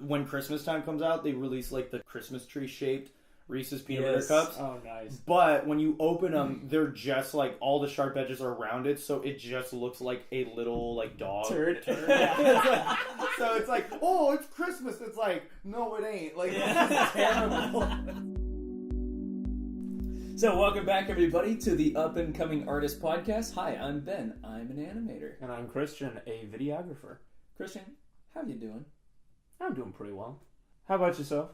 When Christmas time comes out, they release like the Christmas tree shaped Reese's peanut butter cups. Oh, nice. But when you open them, they're just like all the sharp edges are rounded, so it just looks like a little like dog Turd. Yeah. So it's like, oh, it's Christmas. It's like, no, it ain't. Like, this is terrible. So welcome back, everybody, to the Up and Coming Artist Podcast. Hi, I'm Ben. I'm an animator. And I'm Christian, a videographer. Christian, how you doing? I'm doing pretty well. How about yourself?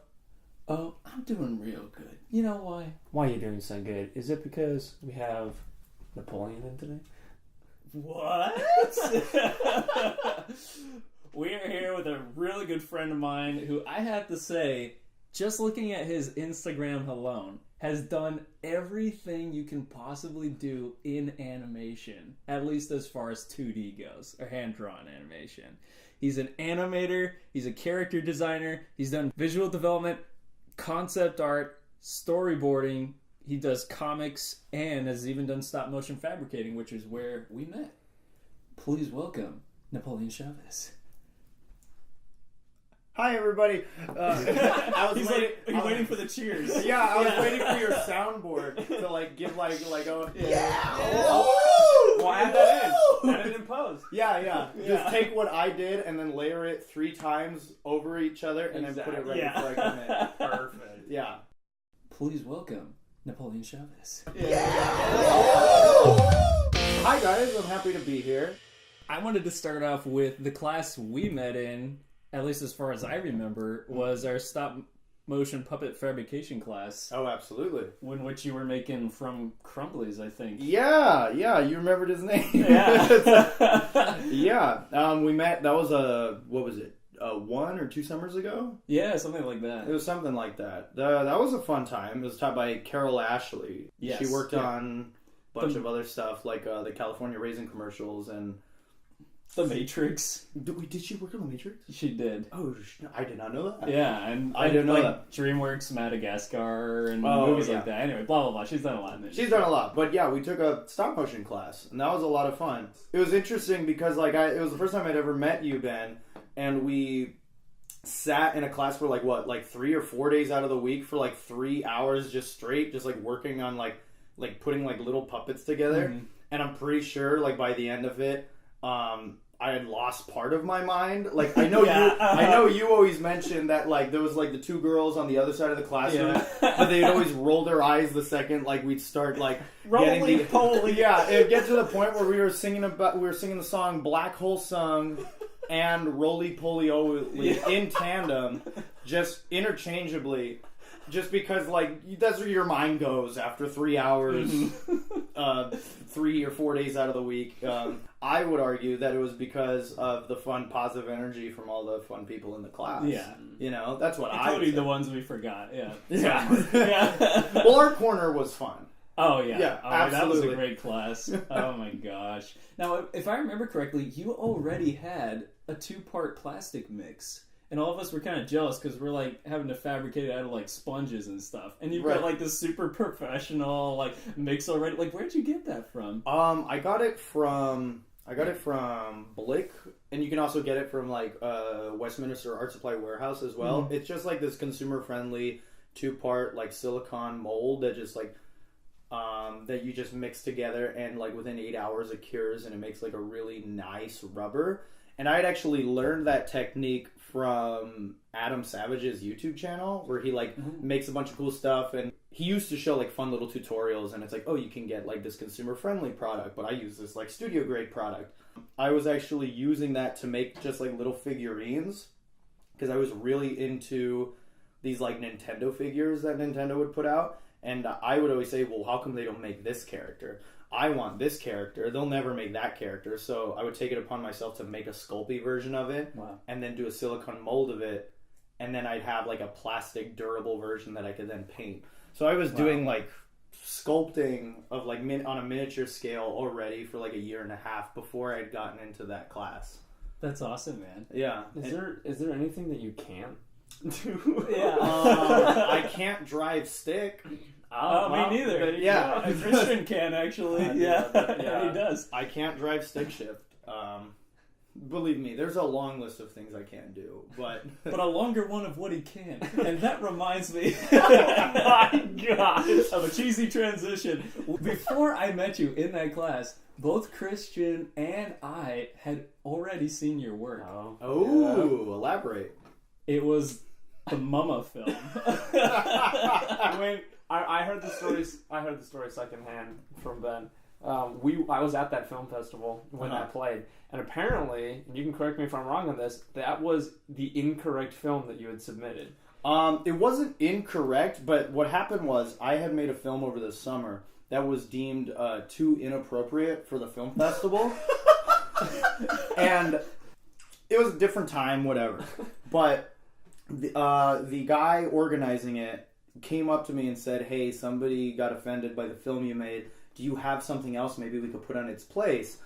Oh, I'm doing real good. You know why? Why are you doing so good? Is it because we have Napoleon in today? What? We are here with a really good friend of mine who I have to say, just looking at his Instagram alone, has done everything you can possibly do in animation, at least as far as 2D goes, or hand-drawn animation. He's an animator, he's a character designer, he's done visual development, concept art, storyboarding, he does comics, and has even done stop-motion fabricating, which is where we met. Please welcome Napoleon Chavez. Hi, everybody. I was waiting for the cheers. Yeah, I was waiting for your soundboard to like give like a yeah. Well, add that in. Add it in post. Yeah. Just take what I did and then layer it 3 times over each other and then put it right before I come in. Perfect. Yeah. Please welcome Napoleon Chavez. Hi guys, I'm happy to be here. I wanted to start off with the class we met in, at least as far as I remember, was our stop motion puppet fabrication class. Oh, absolutely. In which you were making from Crumblies, I think. Yeah, you remembered his name. Yeah. Yeah. We met, that was what was it? 1 or 2 summers ago? Yeah, something like that. It was something like that. That was a fun time. It was taught by Carol Ashley. Yes. She worked on a bunch of other stuff like the California Raisin commercials and The Matrix. Did she work on The Matrix? She did. Oh, I did not know that. Yeah, and I didn't know like that. DreamWorks Madagascar and movies like that. Anyway, blah blah blah. She's done a lot. She's done a lot, but yeah, we took a stop motion class, and that was a lot of fun. It was interesting because it was the first time I'd ever met you, Ben, and we sat in a class for like 3 or 4 days out of the week for like 3 hours just straight, just like working on like putting like little puppets together. Mm-hmm. And I'm pretty sure like by the end of it, I had lost part of my mind. Like I know you always mentioned that like there was like the 2 girls on the other side of the classroom, but they'd always roll their eyes the second like we'd start like rolling poly. Yeah, it'd get to the point where we were singing the song Black Hole Sung and Roly Poly Oly in tandem, just interchangeably. Just because, like, that's where your mind goes after 3 hours, 3 or 4 days out of the week. I would argue that it was because of the fun, positive energy from all the fun people in the class. Yeah. You know, that's what I would say. Including the ones we forgot, yeah. Yeah. Well, our corner was fun. Oh, yeah. Yeah, absolutely. That was a great class. Oh, my gosh. Now, if I remember correctly, you already had a 2-part plastic mix. And all of us were kind of jealous because we're like having to fabricate it out of like sponges and stuff. And you've got like this super professional like mix already. Like, where'd you get that from? I got it from Blick, and you can also get it from like Westminster Art Supply Warehouse as well. Mm-hmm. It's just like this consumer friendly 2-part like silicone mold that just like that you just mix together, and like within 8 hours it cures and it makes like a really nice rubber. And I had actually learned that technique from Adam Savage's YouTube channel, where he like makes a bunch of cool stuff, and he used to show like fun little tutorials, and it's like, oh, you can get like this consumer friendly product, but I use this like studio grade product. I was actually using that to make just like little figurines because I was really into these like Nintendo figures that Nintendo would put out, and I would always say, well, how come they don't make this character? I want this character. They'll never make that character. So I would take it upon myself to make a Sculpey version of it. Wow. And then do a silicone mold of it. And then I'd have like a plastic durable version that I could then paint. So I was doing like sculpting of like on a miniature scale already for like 1.5 years before I'd gotten into that class. That's awesome, man. Yeah. Is there anything that you can't do? Yeah. I can't drive stick. Oh, well, me neither. Yeah. Christian can actually. Yeah, he does. I can't drive stick shift. Believe me, there's a long list of things I can't do, but But a longer one of what he can. And that reminds me Oh my gosh. of a cheesy transition. Before I met you in that class, both Christian and I had already seen your work. elaborate. It was the Mama film. I mean, I heard the stories. I heard the story secondhand from Ben. I was at that film festival when that played, and apparently, and you can correct me if I'm wrong on this, that was the incorrect film that you had submitted. It wasn't incorrect, but what happened was I had made a film over the summer that was deemed too inappropriate for the film festival, and it was a different time, whatever. But the guy organizing it came up to me and said, "Hey, somebody got offended by the film you made. Do you have something else maybe we could put on its place?"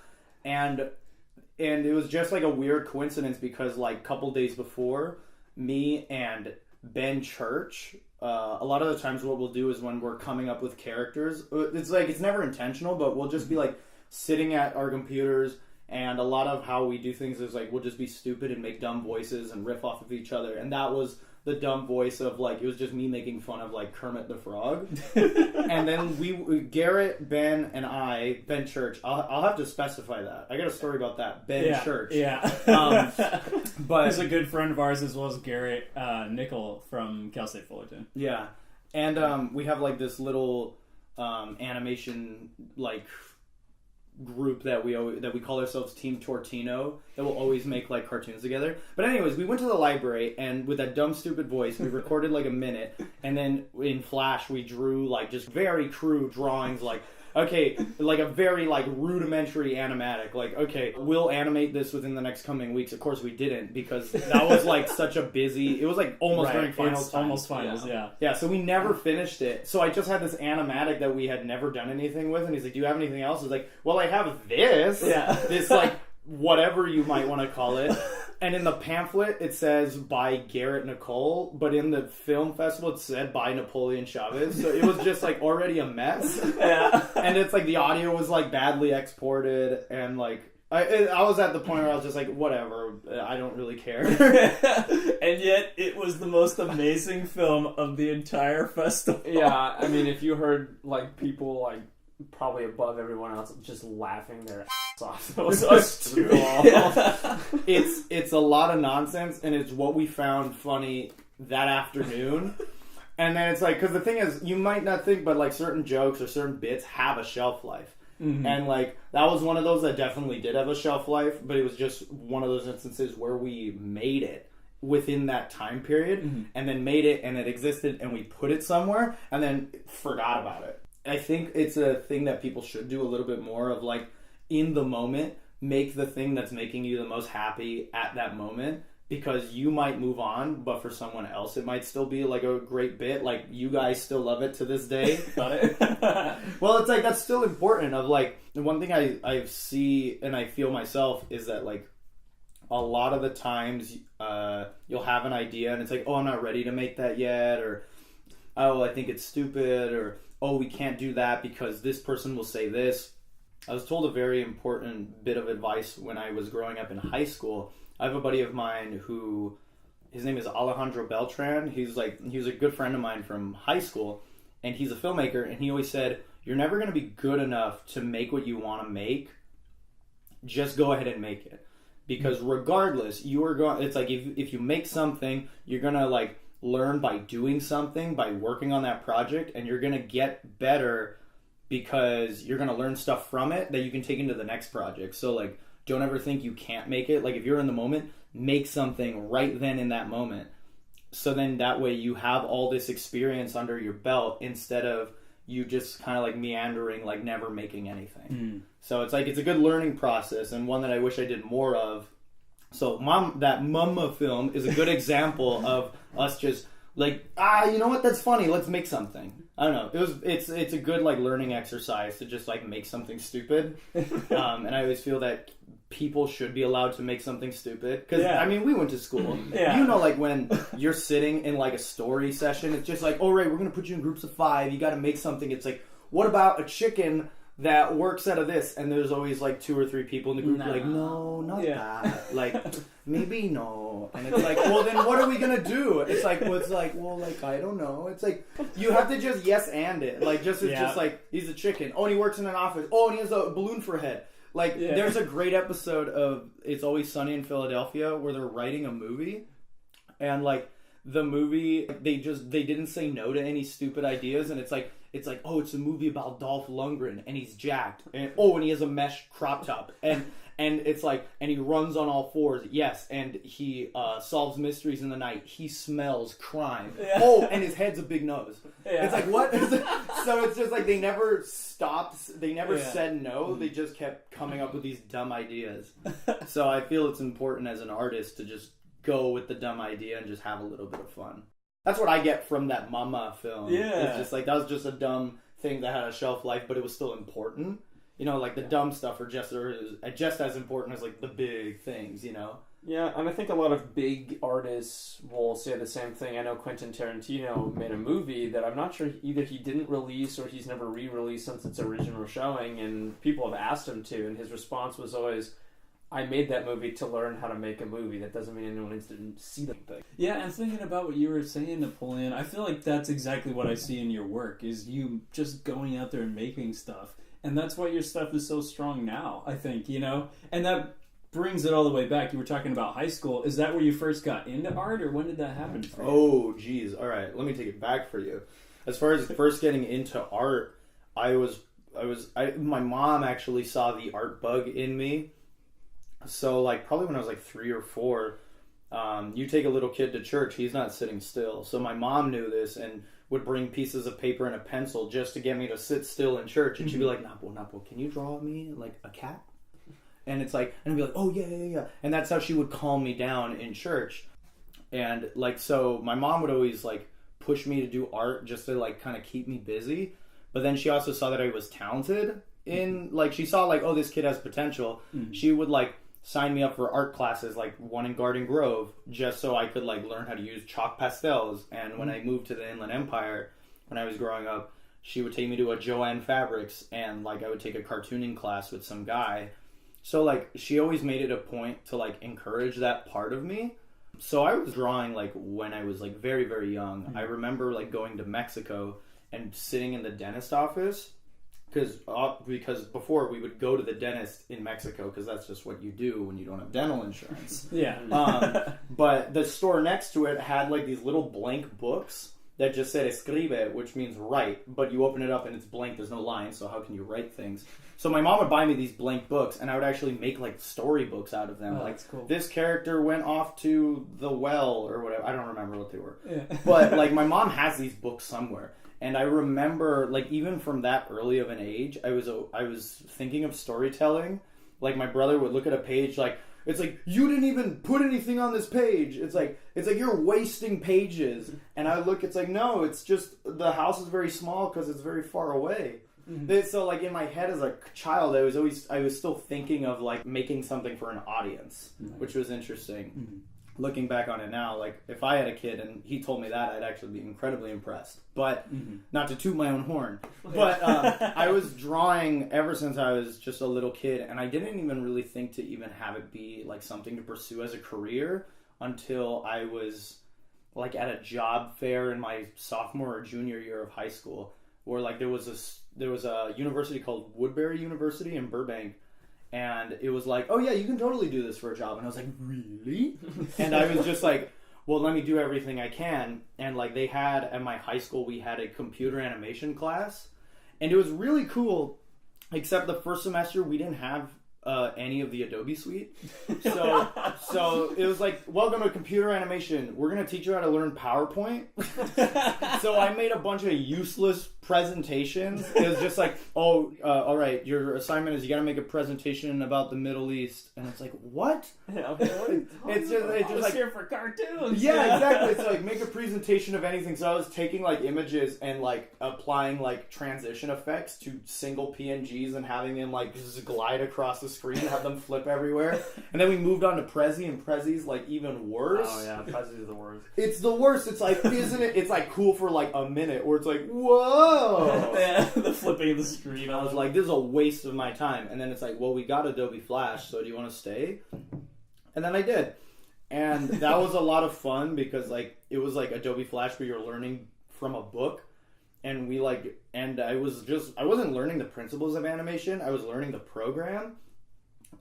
And it was just like a weird coincidence because like a couple days before, me and Ben Church, a lot of the times what we'll do is when we're coming up with characters, it's like it's never intentional, but we'll just be like sitting at our computers, and a lot of how we do things is like we'll just be stupid and make dumb voices and riff off of each other, and that was the dumb voice of like it was just me making fun of like Kermit the Frog. And then Garrett, Ben, and Ben Church. I'll have to specify that. I got a story about that. Ben Church. Yeah. But he's a good friend of ours as well as Garrett Nickel from Cal State Fullerton. Yeah, and we have like this little animation like group that we call ourselves Team Totino that will always make like cartoons together. But anyways, we went to the library and with that dumb stupid voice we recorded like a minute, and then in Flash we drew like just very crude drawings like like a very like rudimentary animatic, like okay, we'll animate this within the next coming weeks. Of course we didn't because that was like such a busy, it was like almost during finals time. Almost finals, yeah, so we never finished it. So I just had this animatic that we had never done anything with, and he's like, do you have anything else? I was like, well, I have this this like whatever you might want to call it. And in the pamphlet, it says by Garrett Nicole, but in the film festival, it said by Napoleon Chavez. So it was just like already a mess. Yeah. And it's like the audio was like badly exported, and like I was at the point where I was just like, whatever, I don't really care. And yet, it was the most amazing film of the entire festival. Yeah, I mean, if you heard like people like probably above everyone else just laughing their ass off, that was us too. It's a lot of nonsense, and it's what we found funny that afternoon. And then it's like, because the thing is, you might not think, but like certain jokes or certain bits have a shelf life. Mm-hmm. And like that was one of those that definitely did have a shelf life, but it was just one of those instances where we made it within that time period, and then made it, and it existed, and we put it somewhere, and then forgot about it. I think it's a thing that people should do a little bit more of, like, in the moment, make the thing that's making you the most happy at that moment, because you might move on, but for someone else it might still be like a great bit. Like, you guys still love it to this day. Got it? Well, it's like, that's still important. Of like, the one thing I see and I feel myself is that, like, a lot of the times you'll have an idea and it's like, oh, I'm not ready to make that yet, or oh, I think it's stupid, or oh, we can't do that because this person will say this. I was told a very important bit of advice when I was growing up in high school. I have a buddy of mine who, his name is Alejandro Beltran. He was a good friend of mine from high school, and he's a filmmaker, and he always said, you're never going to be good enough to make what you want to make. Just go ahead and make it. Because regardless, it's like if you make something, you're going to like learn by doing something, by working on that project, and you're going to get better because you're going to learn stuff from it that you can take into the next project. So like, don't ever think you can't make it. Like, if you're in the moment, make something right then in that moment. So then that way you have all this experience under your belt instead of you just kind of like meandering, like never making anything. So it's like, it's a good learning process, and one that I wish I did more of. So that Mama film is a good example of us just like, you know what, that's funny, let's make something. I don't know. It's a good like learning exercise to just like make something stupid. And I always feel that people should be allowed to make something stupid. Because, I mean, we went to school. You know, like when you're sitting in like a story session, it's just like, all right, we're going to put you in groups of 5. You got to make something. It's like, what about a chicken that works out of this, and there's always like 2 or 3 people in the group like, no, not Yeah. that. Like, maybe no. And it's like, well, then what are we gonna do? It's like, I don't know. It's like, you have to just yes and it. Like, it's just like, he's a chicken. Oh, and he works in an office. Oh, and he has a balloon for a head. Like, there's a great episode of It's Always Sunny in Philadelphia where they're writing a movie, and like, the movie, they didn't say no to any stupid ideas, and it's like, oh, it's a movie about Dolph Lundgren, and he's jacked, and he has a mesh crop top, and it's like, and he runs on all 4s, yes, and he solves mysteries in the night, he smells crime, and his head's a big nose. It's like, what? So it's just like, they never stopped, they never said no, they just kept coming up with these dumb ideas. So I feel it's important as an artist to just go with the dumb idea and just have a little bit of fun. That's what I get from that Mama film. Yeah. It's just like, that was just a dumb thing that had a shelf life, but it was still important. You know, like the dumb stuff are just as important as like the big things, you know? Yeah, and I think a lot of big artists will say the same thing. I know Quentin Tarantino made a movie that I'm not sure either he didn't release or he's never re-released since its original showing, and people have asked him to, and his response was always, I made that movie to learn how to make a movie. That doesn't mean anyone needs to see the thing. Yeah, and thinking about what you were saying, Napoleon, I feel like that's exactly what I see in your work, is you just going out there and making stuff. And that's why your stuff is so strong now, I think, you know? And that brings it all the way back. You were talking about high school. Is that where you first got into art, or when did that happen for you? Oh, geez. All right, let me take it back for you. As far as first getting into art, my mom actually saw the art bug in me. So, like, probably when I was, like, 3 or 4, you take a little kid to church, he's not sitting still. So my mom knew this and would bring pieces of paper and a pencil just to get me to sit still in church. And she'd be like, Napo, can you draw me, like, a cat? And it's like, and I'd be like, oh, yeah. And that's how she would calm me down in church. And, like, so my mom would always, like, push me to do art just to, like, kind of keep me busy. But then she also saw that I was talented in, like, she saw, like, oh, this kid has potential. She would, like, sign me up for art classes, like one in Garden Grove, just so I could like learn how to use chalk pastels. And when I moved to the Inland Empire, when I was growing up, she would take me to a Joanne Fabrics, and like I would take a cartooning class with some guy. So like she always made it a point to like encourage that part of me. So I was drawing like when I was like very, very young. I remember like going to Mexico and sitting in the dentist office. Because before we would go to the dentist in Mexico because that's just what you do when you don't have dental insurance. But the store next to it had like these little blank books that just said escribe, which means write. But you open it up and it's blank. There's no lines, so how can you write things? So my mom would buy me these blank books, and I would actually make like storybooks out of them. Oh, like that's cool. This character went off to the well or whatever. I don't remember what they were. But like my mom has these books somewhere. And I remember, like, even from that early of an age, I was thinking of storytelling. Like, my brother would look at a page, like, it's like, you didn't even put anything on this page. It's like you're wasting pages. And I look, it's like, no, it's just, the house is very small because it's very far away. So, like, in my head as a child, I was still thinking of, like, making something for an audience, which was interesting. Looking back on it now, like, if I had a kid and he told me that, I'd actually be incredibly impressed. But, not to toot my own horn, but I was drawing ever since I was just a little kid, and I didn't even really think to even have it be, like, something to pursue as a career until I was, like, at a job fair in my sophomore or junior year of high school, where, like, there was a university called Woodbury University in Burbank. And it was like, oh yeah, you can totally do this for a job. And I was like, really? And I was just like, well, let me do everything I can. And like they had, at my high school, we had a computer animation class. And it was really cool, except the first semester we didn't have any of the Adobe suite. So it was like, welcome to computer animation. We're going to teach you how to learn PowerPoint. So I made a bunch of useless presentations. It was just like, all right, your assignment is you got to make a presentation about the Middle East. And it's like, what? Yeah, it's just like here for cartoons. Yeah, exactly. It's like make a presentation of anything. So I was taking like images and like applying like transition effects to single PNGs and having them like just glide across the screen, have them flip everywhere. And then we moved on to Prezi, and Prezi's like even worse. Oh yeah, Prezi's the worst. It's the worst. It's like, isn't it? It's like cool for like a minute, where it's like, what? go. Yeah, the flipping of the screen. I was like, this is a waste of my time. And then it's like, well, we got Adobe Flash, so do you want to stay? And then I did. And that was a lot of fun because like it was like Adobe Flash where you're learning from a book. And I wasn't learning the principles of animation. I was learning the program.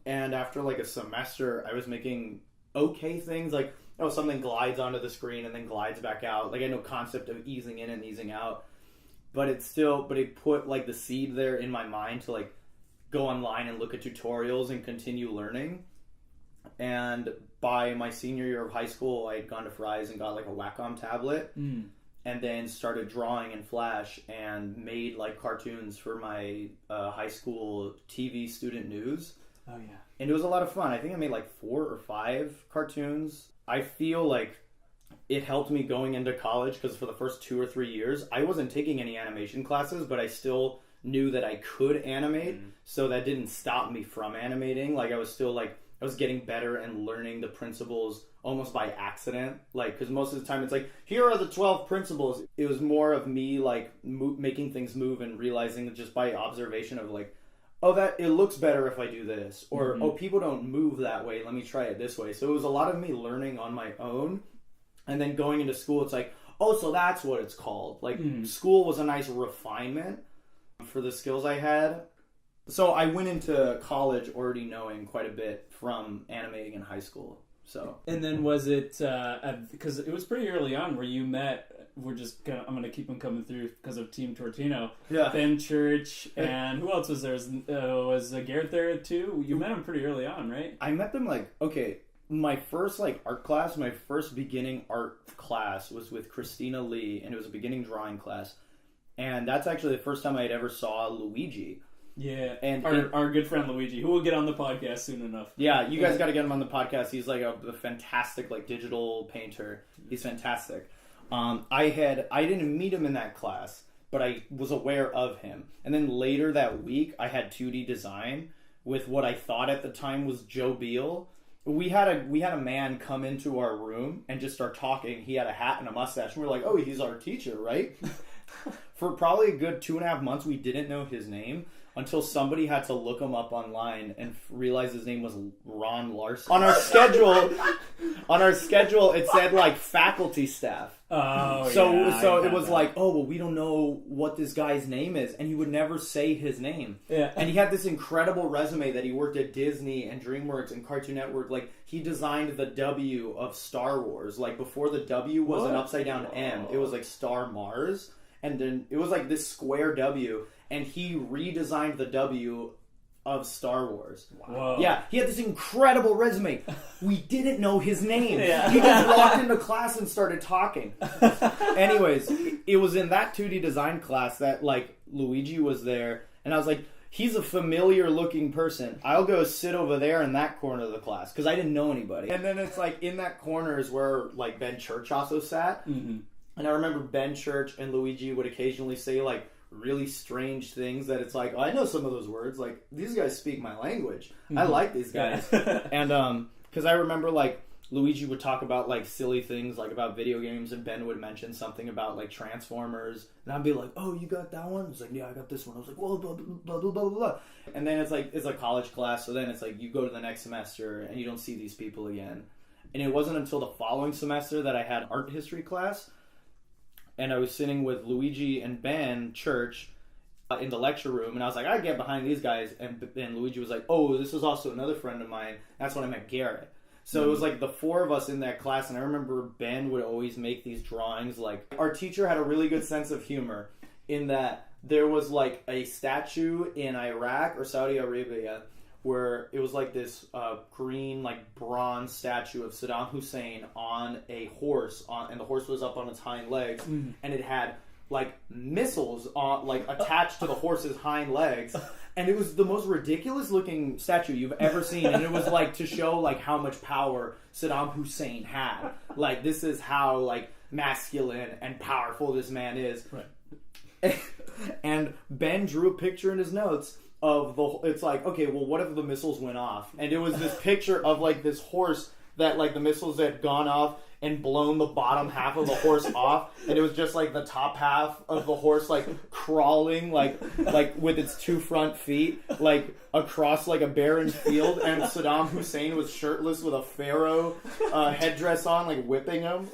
And after like a semester, I was making okay things like, oh, something glides onto the screen and then glides back out. Like I know concept of easing in and easing out. But it put like the seed there in my mind to like go online and look at tutorials and continue learning. And by my senior year of high school, I had gone to Fry's and got like a Wacom tablet. And then started drawing in Flash and made like cartoons for my high school TV student news. Oh yeah. And it was a lot of fun. I think I made like 4 or 5 cartoons. I feel like it helped me going into college because for the first 2 or 3 years, I wasn't taking any animation classes, but I still knew that I could animate. So that didn't stop me from animating. Like I was getting better and learning the principles almost by accident. Like, because most of the time it's like, here are the 12 principles. It was more of me like making things move and realizing just by observation of like, oh, that it looks better if I do this. Or, oh, people don't move that way. Let me try it this way. So it was a lot of me learning on my own. And then going into school, it's like, oh, so that's what it's called. Like, school was a nice refinement for the skills I had. So I went into college already knowing quite a bit from animating in high school. So. And then was it, because it was pretty early on where you met, I'm going to keep them coming through because of Team Totino. Yeah. Ben Church, and who else was there? Was Garrett there too? You met him pretty early on, right? I met them my first art class, my first beginning art class was with Christina Lee, and it was a beginning drawing class. And that's actually the first time I had ever saw Luigi. Yeah, and our good friend Luigi, who will get on the podcast soon enough. Yeah, you guys got to get him on the podcast. He's like a fantastic digital painter. He's fantastic. I didn't meet him in that class, but I was aware of him. And then later that week, I had 2D design with what I thought at the time was Joe Beal. We had a man come into our room and just start talking. He had a hat and a mustache, and we were like, oh, he's our teacher, right? For probably a good 2.5 months, we didn't know his name until somebody had to look him up online and realize his name was Ron Larson. On our schedule, it said faculty staff. Oh, so it was like, oh, well, we don't know what this guy's name is, and he would never say his name. Yeah, and he had this incredible resume that he worked at Disney and DreamWorks and Cartoon Network. Like he designed the W of Star Wars. Like before the W was an upside down M, it was like Star Mars, and then it was like this square W. And he redesigned the W of Star Wars. Wow. Yeah, he had this incredible resume. We didn't know his name. Yeah. He just walked into class and started talking. Anyways, it was in that 2D design class that Luigi was there, and I was like, he's a familiar looking person. I'll go sit over there in that corner of the class because I didn't know anybody. And then it's in that corner is where Ben Church also sat. Mm-hmm. And I remember Ben Church and Luigi would occasionally say really strange things that it's I know some of those words. These guys speak my language. I like these guys. And because I remember Luigi would talk about silly things about video games, and Ben would mention something about Transformers, and I'd be like, oh, you got that one? It's yeah, I got this one. I was like, whoa, blah blah blah blah blah. And then it's a college class, so then it's you go to the next semester and you don't see these people again. And it wasn't until the following semester that I had art history class. And I was sitting with Luigi and Ben Church in the lecture room, and I was like, I get behind these guys. And Luigi was like, oh, this is also another friend of mine. That's when I met Garrett. So it was the 4 of us in that class, and I remember Ben would always make these drawings. Our teacher had a really good sense of humor in that there was a statue in Iraq or Saudi Arabia where it was this green bronze statue of Saddam Hussein on a horse, and the horse was up on its hind legs, and it had missiles on attached to the horse's hind legs, and it was the most ridiculous looking statue you've ever seen, and it was to show how much power Saddam Hussein had. This is how masculine and powerful this man is. Right. And Ben drew a picture in his notes of it's okay, well, what if the missiles went off? And it was this picture of this horse that the missiles had gone off, and blown the bottom half of the horse off, and it was just like the top half of the horse like crawling like with its 2 front feet like across like a barren field, and Saddam Hussein was shirtless with a pharaoh headdress on, like whipping him.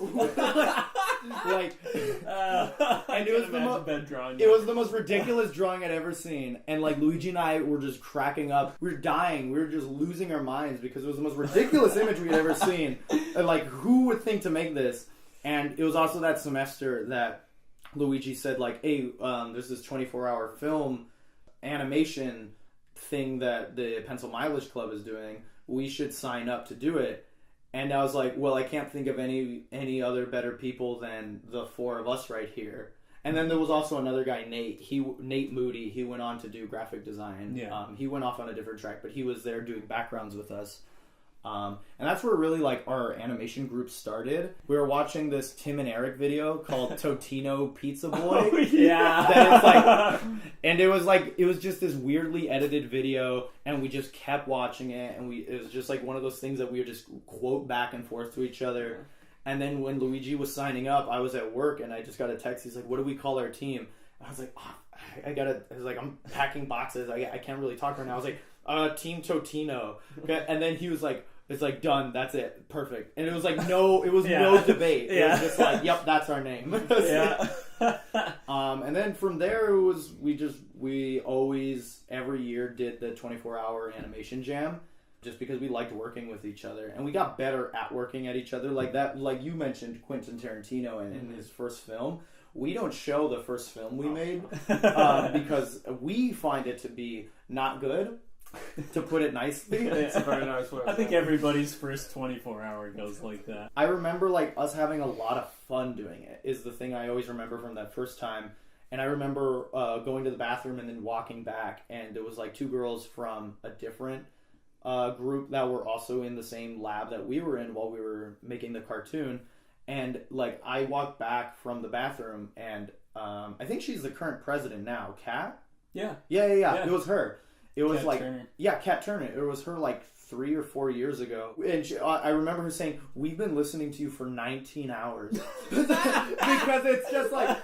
Like, and it was the most ridiculous drawing I'd ever seen, and like Luigi and I were just cracking up. We were dying. We were just losing our minds because it was the most ridiculous image we'd ever seen. And like, who would think to make this? And it was also that semester that Luigi said like, "Hey, there's this 24-hour film animation thing that the Pencil Mileage Club is doing. We should sign up to do it." And I was like, well, I can't think of any other better people than the 4 of us right here. And then there was also another guy, Nate Moody. He went on to do graphic design. Yeah. He went off on a different track, but he was there doing backgrounds with us. And that's where really like our animation group started. We were watching this Tim and Eric video called Totino Pizza Boy. Oh, yeah. That it's like, and it was just this weirdly edited video, and we just kept watching it, and it was just like one of those things that we would just quote back and forth to each other. And then when Luigi was signing up, I was at work, and I just got a text. He's like, "What do we call our team?" And I was like, I was like, "I'm packing boxes. I can't really talk right now." I was like, "Team Totino." Okay? And then he was like, "It's like done. That's it. Perfect." And it was like no debate. It was just like, "Yep, that's our name." Yeah. And then from there, it was we always every year did the 24-hour animation jam, just because we liked working with each other, and we got better at working at each other. Like that, like you mentioned, Quentin Tarantino in his first film. We don't show the first film we made because we find it to be not good. To put it nicely. It's a very nice way. I think everybody's first 24-hour goes like that. I remember like us having a lot of fun doing it is the thing I always remember from that first time. And I remember going to the bathroom and then walking back, and there was like 2 girls from a different group that were also in the same lab that we were in while we were making the cartoon. And like I walked back from the bathroom, and I think she's the current president now, Kat? Yeah. Yeah. It was her. It was Kat like Turner. Yeah, Kat Turner. It was her like 3 or 4 years ago, and I remember her saying, "We've been listening to you for 19 hours," because it's just like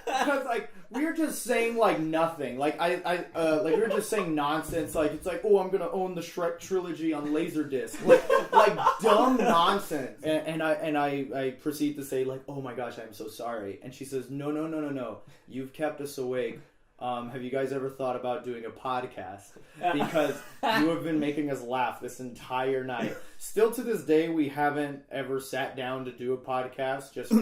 we're just saying like nothing, like like we're just saying nonsense, like it's like, "Oh, I'm gonna own the Shrek trilogy on Laserdisc," like dumb nonsense, and I proceed to say like, "Oh my gosh, I'm so sorry," and she says, No, you've kept us awake. Have you guys ever thought about doing a podcast? Because you have been making us laugh this entire night. Still to this day, we haven't ever sat down to do a podcast. Just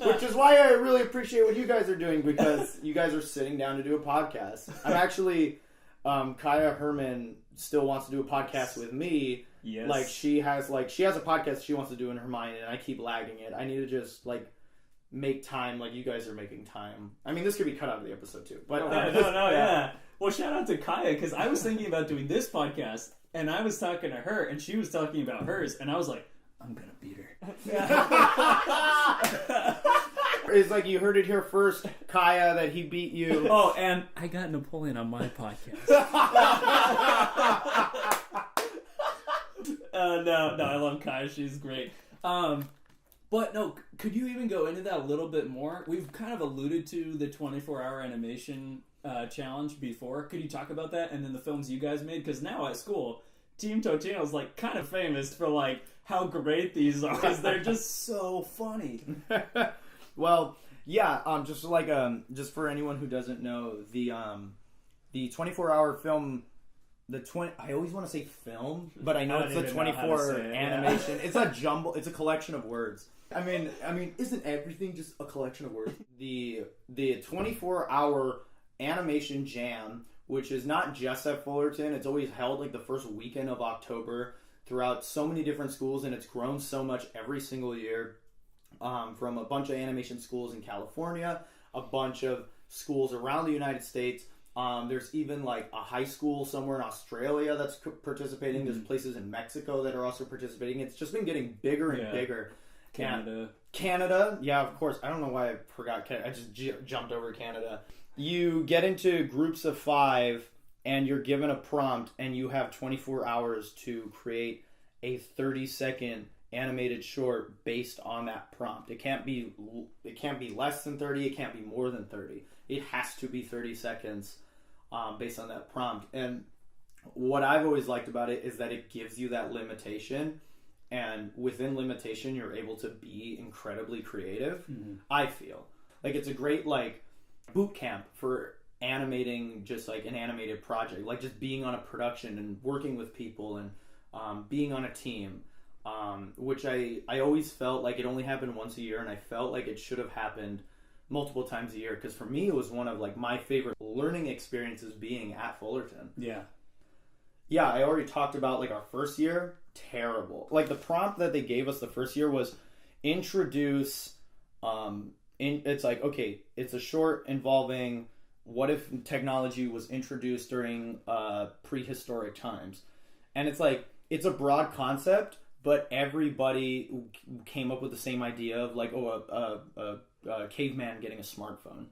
which is why I really appreciate what you guys are doing, because you guys are sitting down to do a podcast. I'm actually, Kaya Herman still wants to do a podcast with me. Yes. Like she has a podcast she wants to do in her mind, and I keep lagging it. I need to just like make time like you guys are making time. I mean, this could be cut out of the episode too. But yeah. Well, shout out to Kaya, because I was thinking about doing this podcast, and I was talking to her, and she was talking about hers, and I was like, I'm gonna beat her. It's like you heard it here first, Kaya, that he beat you. Oh, and I got Napoleon on my podcast. No, I love Kaya. She's great. But no, could you even go into that a little bit more? We've kind of alluded to the 24-hour animation challenge before. Could you talk about that and then the films you guys made? Because now at school, Team Totino is like kind of famous for like how great these are, because they're just so funny. Well, yeah. Just for anyone who doesn't know, the 24-hour film. I always want to say film, but I know it's the 24 animation. Yeah. It's a jumble. It's a collection of words. I mean, isn't everything just a collection of words? The 24-hour animation jam, which is not just at Fullerton. It's always held like the first weekend of October throughout so many different schools, and it's grown so much every single year. From a bunch of animation schools in California, a bunch of schools around the United States. There's even like a high school somewhere in Australia that's participating. Mm-hmm. There's places in Mexico that are also participating. It's just been getting bigger and bigger. Canada, yeah, of course. I don't know why I forgot Canada. I just jumped over Canada. You get into groups of 5, and you're given a prompt, and you have 24 hours to create a 30-second animated short based on that prompt. It can't be less than 30. It can't be more than 30. It has to be 30 seconds based on that prompt. And what I've always liked about it is that it gives you that limitation, and within limitation you're able to be incredibly creative. I feel like it's a great like boot camp for animating just like an animated project, like just being on a production and working with people and being on a team, which I always felt like it only happened once a year, and I felt like it should have happened multiple times a year, because for me it was one of like my favorite learning experiences being at Fullerton. Yeah, I already talked about like our first year, terrible. Like the prompt that they gave us the first year was introduce, it's like, okay, it's a short involving what if technology was introduced during prehistoric times. And it's like, it's a broad concept, but everybody came up with the same idea of like, a caveman getting a smartphone.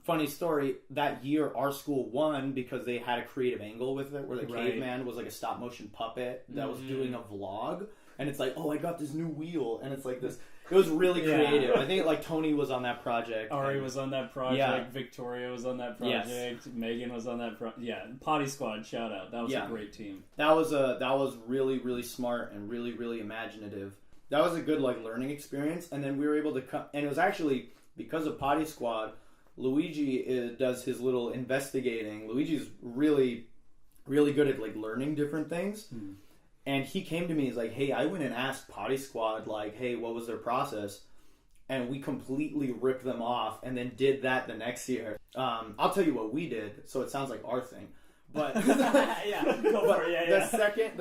Funny story, that year our school won because they had a creative angle with it where the caveman was like a stop motion puppet that was doing a vlog, and it's like, oh, I got this new wheel, and it's like this, it was really creative. I think like Tony was on that project. Ari was on that project. Victoria was on that project. Yes. Megan was on that project. Yeah, Potty Squad, shout out. That was a great team. That was really, really smart and really, really imaginative. That was a good like learning experience, and then we were able to come, and it was actually because of Potty Squad. Luigi does his little investigating. Luigi's really, really good at like learning different things. And he came to me, he's like, hey, I went and asked Potty Squad, like, hey, what was their process? And we completely ripped them off and then did that the next year. I'll tell you what we did, so it sounds like our thing. But, the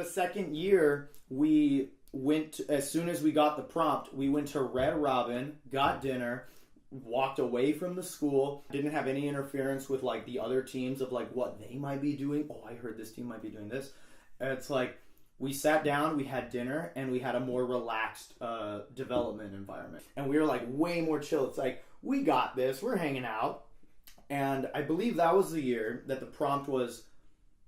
second year, we went, as soon as we got the prompt, we went to Red Robin, got dinner, walked away from the school, didn't have any interference with like the other teams of like what they might be doing. Oh, I heard this team might be doing this. And it's like we sat down, we had dinner, and we had a more relaxed development environment, and we were like way more chill. It's like, we got this, we're hanging out. And I believe that was the year that the prompt was,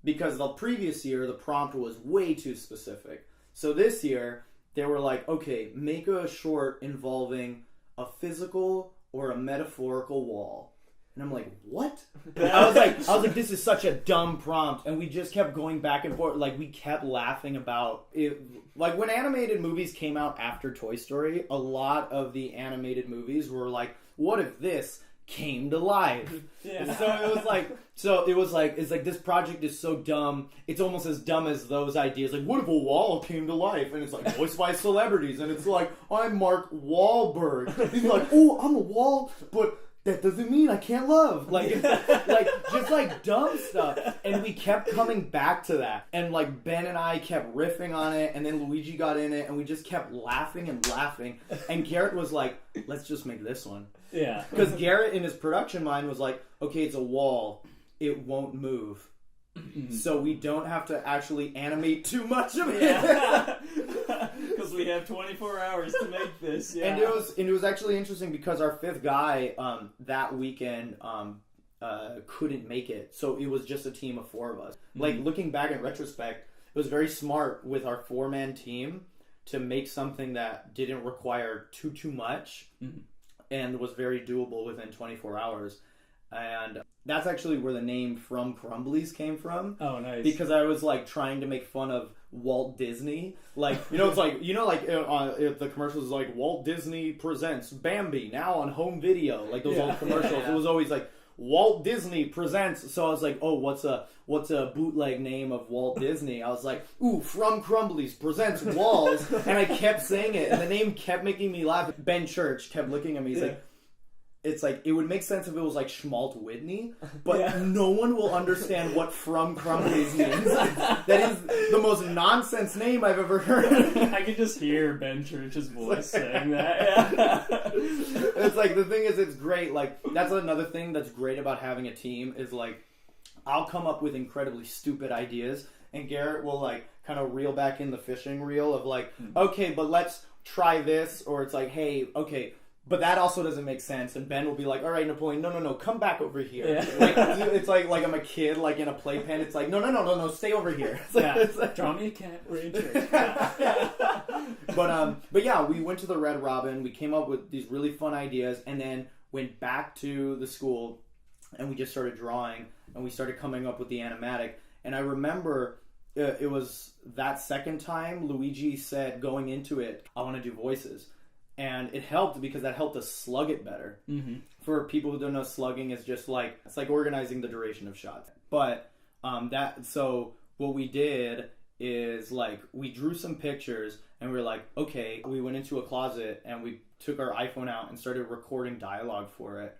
because the previous year the prompt was way too specific. So this year they were like, okay, make a short involving a physical or a metaphorical wall. And I'm like, what? I was like, this is such a dumb prompt. And we just kept going back and forth. Like, we kept laughing about it. Like, when animated movies came out after Toy Story, a lot of the animated movies were like, what if this came to life? Yeah. So it was like, it's like, this project is so dumb. It's almost as dumb as those ideas. Like, what if a wall came to life? And it's like, voiced by celebrities. And it's like, I'm Mark Wahlberg. He's like, oh, I'm a wall, but that doesn't mean I can't love. Like, just like dumb stuff. And we kept coming back to that. And like Ben and I kept riffing on it, and then Luigi got in it, and we just kept laughing and laughing. And Garrett was like, let's just make this one. Yeah. Because Garrett in his production mind was like, okay, it's a wall. It won't move. So we don't have to actually animate too much of it. Because we have 24 hours to make this. Yeah. And it was actually interesting because our fifth guy that weekend couldn't make it. So it was just a team of four of us. Like, looking back in retrospect, it was very smart with our 4-man team to make something that didn't require too much and was very doable within 24 hours. And that's actually where the name From Crumblies came from. Oh, nice. Because I was like trying to make fun of Walt Disney. Like, it's like, the commercials is like, Walt Disney presents Bambi now on home video. Like those old commercials. It was always like, Walt Disney presents. So I was like, oh, what's a bootleg name of Walt Disney? I was like, ooh, From Crumblies presents Walls. And I kept saying it, and the name kept making me laugh. Ben Church kept looking at me. He's like, it's like, it would make sense if it was like Schmalt Whitney, but no one will understand what From Crumblies means. That is the most nonsense name I've ever heard. I can just hear Ben Church's voice saying that. It's like, the thing is, it's great. Like, that's another thing that's great about having a team is like, I'll come up with incredibly stupid ideas, and Garrett will like kind of reel back in the fishing reel of like, okay, but let's try this, or it's like, hey, okay, but that also doesn't make sense. And Ben will be like, all right, Napoleon, no, come back over here. Yeah. Like, it's like I'm a kid, like in a playpen. It's like, no, stay over here. It's like, Yeah. it's like, Draw me a cat. We're in church. but yeah, we went to the Red Robin. We came up with these really fun ideas, and then went back to the school, and we just started drawing, and we started coming up with the animatic. And I remember it was that second time Luigi said going into it, I want to do voices. And it helped because that helped us slug it better. Mm-hmm. For people who don't know, slugging is just like, it's like organizing the duration of shots. But so what we did is like, we drew some pictures and we were like, okay, we went into a closet and we took our iPhone out and started recording dialogue for it.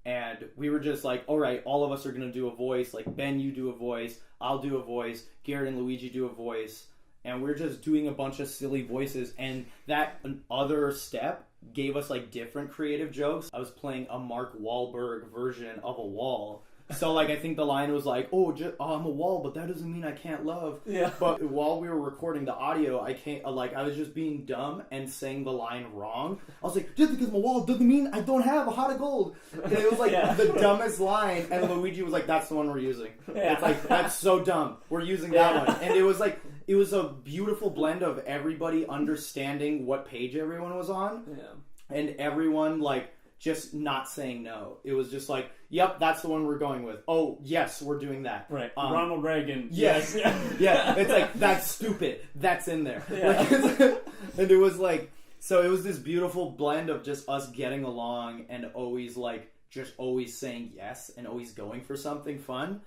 And we were just like, all right, all of us are going to do a voice. Like, Ben, you do a voice. I'll do a voice. Garrett and Luigi do a voice. And we're just doing a bunch of silly voices. And that other step gave us, like, different creative jokes. I was playing a Mark Wahlberg version of a wall. So, like, I think the line was like, oh, I'm a wall, but that doesn't mean I can't love. Yeah. But while we were recording the audio, I was just being dumb and saying the line wrong. I was like, just because I'm a wall doesn't mean I don't have a heart of gold. And it was like the dumbest line. And Luigi was like, that's the one we're using. Yeah. It's like, that's so dumb. We're using that one. And it was like, it was a beautiful blend of everybody understanding what page everyone was on. Yeah. And everyone, like, just not saying no. It was just like, yep, that's the one we're going with. Oh, yes, we're doing that. Right. Ronald Reagan. Yes. Yeah. It's like, that's stupid. That's in there. Yeah. Like, and it was like, so it was this beautiful blend of just us getting along and always like, just always saying yes and always going for something fun.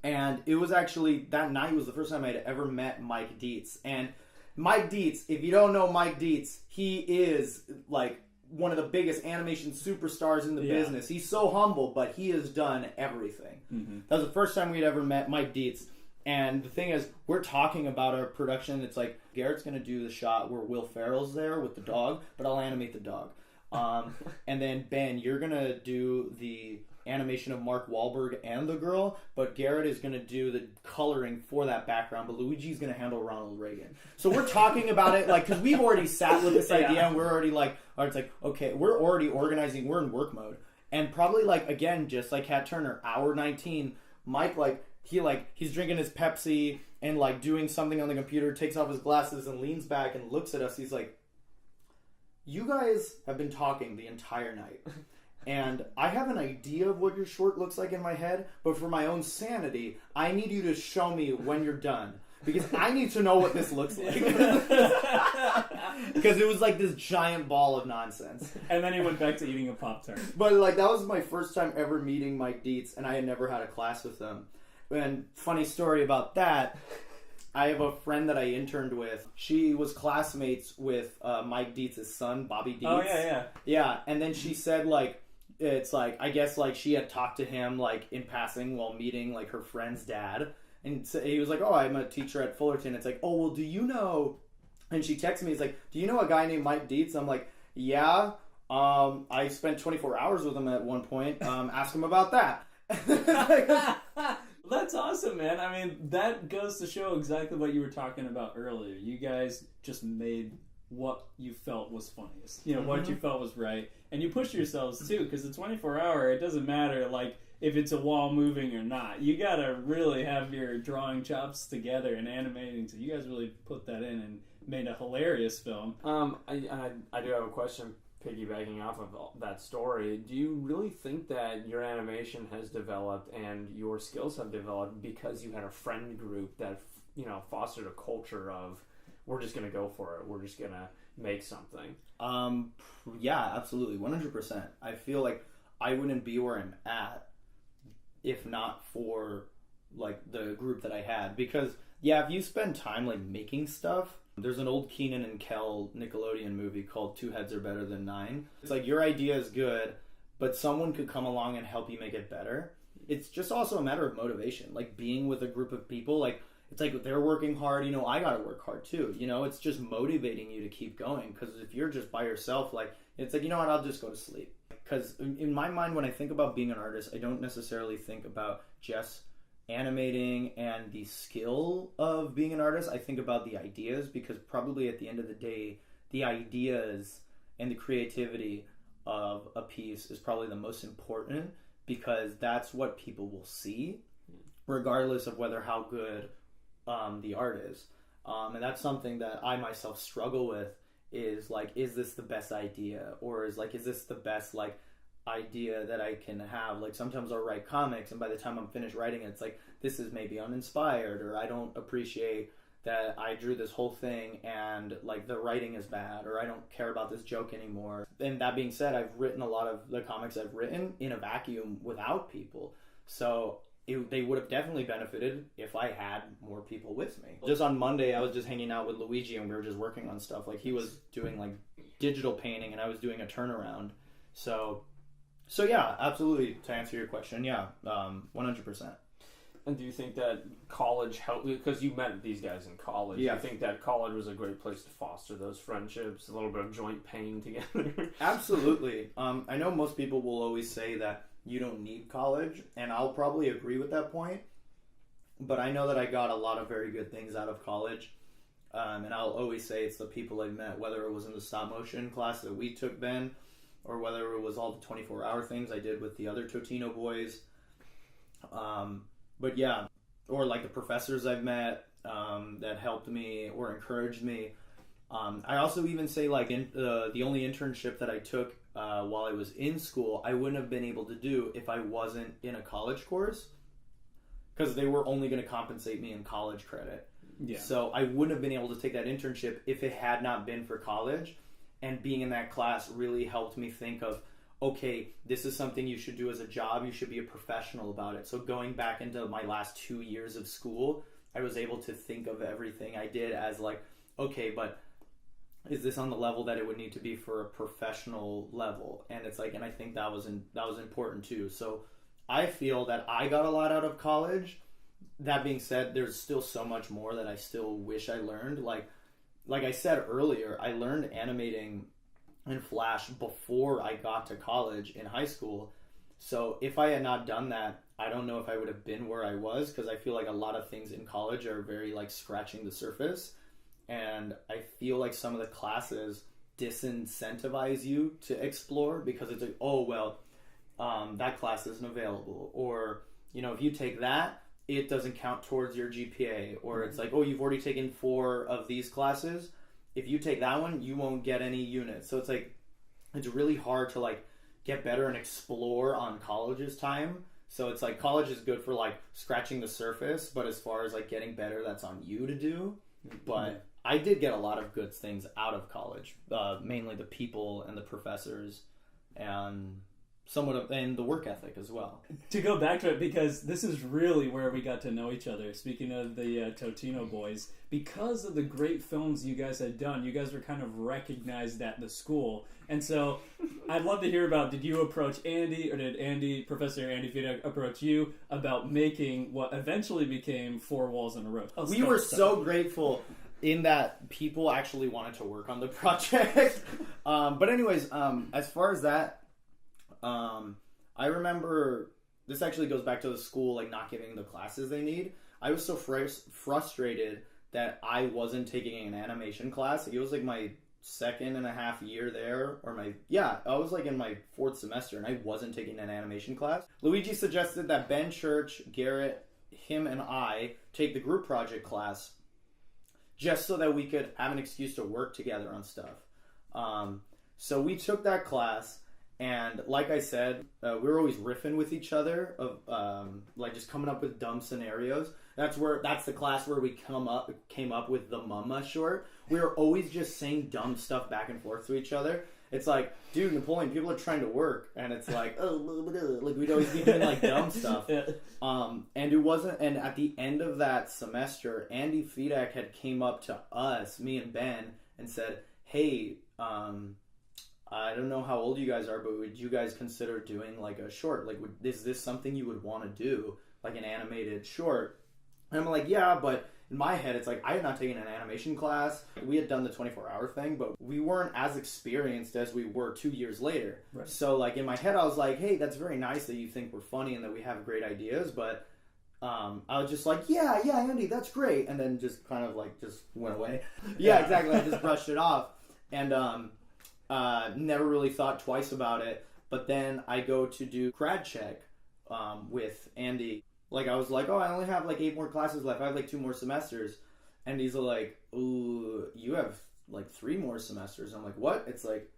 And it was actually, that night was the first time I'd ever met Mike Dietz. And Mike Dietz, if you don't know Mike Dietz, he is like one of the biggest animation superstars in the business. He's so humble, but he has done everything. Mm-hmm. That was the first time we'd ever met Mike Dietz. And the thing is, we're talking about our production. It's like, Garrett's going to do the shot where Will Ferrell's there with the dog, but I'll animate the dog. And then, Ben, you're going to do the animation of Mark Wahlberg and the girl, but Garrett is going to do the coloring for that background, but Luigi's going to handle Ronald Reagan. So we're talking about it, like, because we've already sat with this idea, and we're already like, oh, it's like, okay, we're already organizing, we're in work mode. And probably, like, again, just like Kat Turner, hour 19, Mike, he's drinking his Pepsi and, like, doing something on the computer, takes off his glasses and leans back and looks at us. He's like, you guys have been talking the entire night. And I have an idea of what your short looks like in my head, but for my own sanity, I need you to show me when you're done. Because I need to know what this looks like. Because it was like this giant ball of nonsense. And then he went back to eating a Pop-Tart. But like, that was my first time ever meeting Mike Dietz, and I had never had a class with him. And funny story about that, I have a friend that I interned with. She was classmates with Mike Dietz's son, Bobby Dietz. Oh, yeah. Yeah, and then she said, like, it's like, I guess, like, she had talked to him, like, in passing while meeting, like, her friend's dad. And so he was like, oh, I'm a teacher at Fullerton. It's like, oh, well, do you know... And she texted me, it's like, do you know a guy named Mike Dietz? I'm like, yeah. I spent 24 hours with him at one point. Ask him about that. That's awesome, man. I mean, that goes to show exactly what you were talking about earlier. You guys just made what you felt was funniest. You know, what you felt was right. And you pushed yourselves, too, because the 24-hour, it doesn't matter, like, if it's a wall moving or not. You gotta really have your drawing chops together and animating. So you guys really put that in and made a hilarious film. I do have a question piggybacking off of that story. Do you really think that your animation has developed and your skills have developed because you had a friend group that, you know, fostered a culture of, we're just going to go for it, we're just going to make something? Yeah, absolutely, 100%. I feel like I wouldn't be where I'm at if not for, like, the group that I had. Because, yeah, if you spend time, like, making stuff, there's an old Keenan and Kel Nickelodeon movie called Two Heads Are Better Than Nine. It's like, your idea is good, but someone could come along and help you make it better. It's just also a matter of motivation. Like, being with a group of people, like, it's like they're working hard, you know, I gotta work hard too. You know, it's just motivating you to keep going. Because if you're just by yourself, like, it's like, you know what, I'll just go to sleep. Because in my mind, when I think about being an artist, I don't necessarily think about just animating and the skill of being an artist. I think about the ideas, because probably at the end of the day, the ideas and the creativity of a piece is probably the most important, because that's what people will see, regardless of how good the art is. And that's something that I myself struggle with, is like, is this the best idea? Or is this the best idea that I can have? Like, sometimes I'll write comics and by the time I'm finished writing it, it's like, this is maybe uninspired, or I don't appreciate that I drew this whole thing and the writing is bad, or I don't care about this joke anymore. And that being said, I've written a lot of the comics I've written in a vacuum without people. So they would have definitely benefited if I had more people with me. Just on Monday, I was just hanging out with Luigi and we were just working on stuff. He was doing digital painting and I was doing a turnaround. So yeah, absolutely. To answer your question, yeah, 100%. And do you think that college helped? Because you met these guys in college. Yeah. Do you think that college was a great place to foster those friendships, a little bit of joint pain together? Absolutely. I know most people will always say that you don't need college, and I'll probably agree with that point. But I know that I got a lot of very good things out of college. And I'll always say it's the people I've met, whether it was in the stop motion class that we took then, or whether it was all the 24-hour things I did with the other Totino Boys. But yeah, or the professors I've met that helped me or encouraged me. I also even say the only internship that I took while I was in school, I wouldn't have been able to do if I wasn't in a college course, because they were only going to compensate me in college credit. Yeah. So I wouldn't have been able to take that internship if it had not been for college. And being in that class really helped me think of, okay, this is something you should do as a job. You should be a professional about it. So going back into my last 2 years of school, I was able to think of everything I did as okay, but is this on the level that it would need to be for a professional level? And it's and I think that was important too. So I feel that I got a lot out of college. That being said, there's still so much more that I still wish I learned. Like I said earlier, I learned animating in Flash before I got to college in high school. So if I had not done that, I don't know if I would have been where I was, because I feel a lot of things in college are very scratching the surface. And I feel some of the classes disincentivize you to explore, because it's that class isn't available. Or, if you take that, it doesn't count towards your GPA. Or it's you've already taken 4 of these classes. If you take that one, you won't get any units. So it's it's really hard to get better and explore on college's time. So it's college is good for scratching the surface, but as far as getting better, that's on you to do. But I did get a lot of good things out of college, mainly the people and the professors, and and the work ethic as well. To go back to it, because this is really where we got to know each other. Speaking of the Totino Boys, because of the great films you guys had done, you guys were kind of recognized at the school. And so I'd love to hear about, did you approach Andy, or did Professor Andy Fida approach you about making what eventually became 4 Walls in a Roach? We were so grateful in that people actually wanted to work on the project. But anyways, as far as that, I remember, this actually goes back to the school not giving the classes they need. I was so frustrated that I wasn't taking an animation class. It was my 2.5 year there, or I was in my 4th semester and I wasn't taking an animation class. Luigi suggested that Ben Church, Garrett, him and I take the group project class, just so that we could have an excuse to work together on stuff. So we took that class. And like I said, we were always riffing with each other of just coming up with dumb scenarios. That's the class where we came up with the Mama short. We were always just saying dumb stuff back and forth to each other. It's dude, Napoleon, people are trying to work, and it's we'd always be doing dumb stuff. Yeah. And it wasn't. And at the end of that semester, Andy Fedak had came up to us, me and Ben, and said, "Hey, I don't know how old you guys are, but would you guys consider doing a short? Is this something you would want to do, an animated short?" And I'm yeah, but in my head, it's I had not taken an animation class. We had done the 24-hour thing, but we weren't as experienced as we were 2 years later. Right. So in my head, I was hey, that's very nice that you think we're funny and that we have great ideas, but I was just yeah, Andy, that's great. And then just kind of just went away. Yeah, exactly. I just brushed it off. And never really thought twice about it. But then I go to do grad check with Andy. Like, I was like, oh, I only have like 8 more classes left. I have like 2 more semesters. And he's like, ooh, you have like 3 more semesters. I'm like, what? It's like,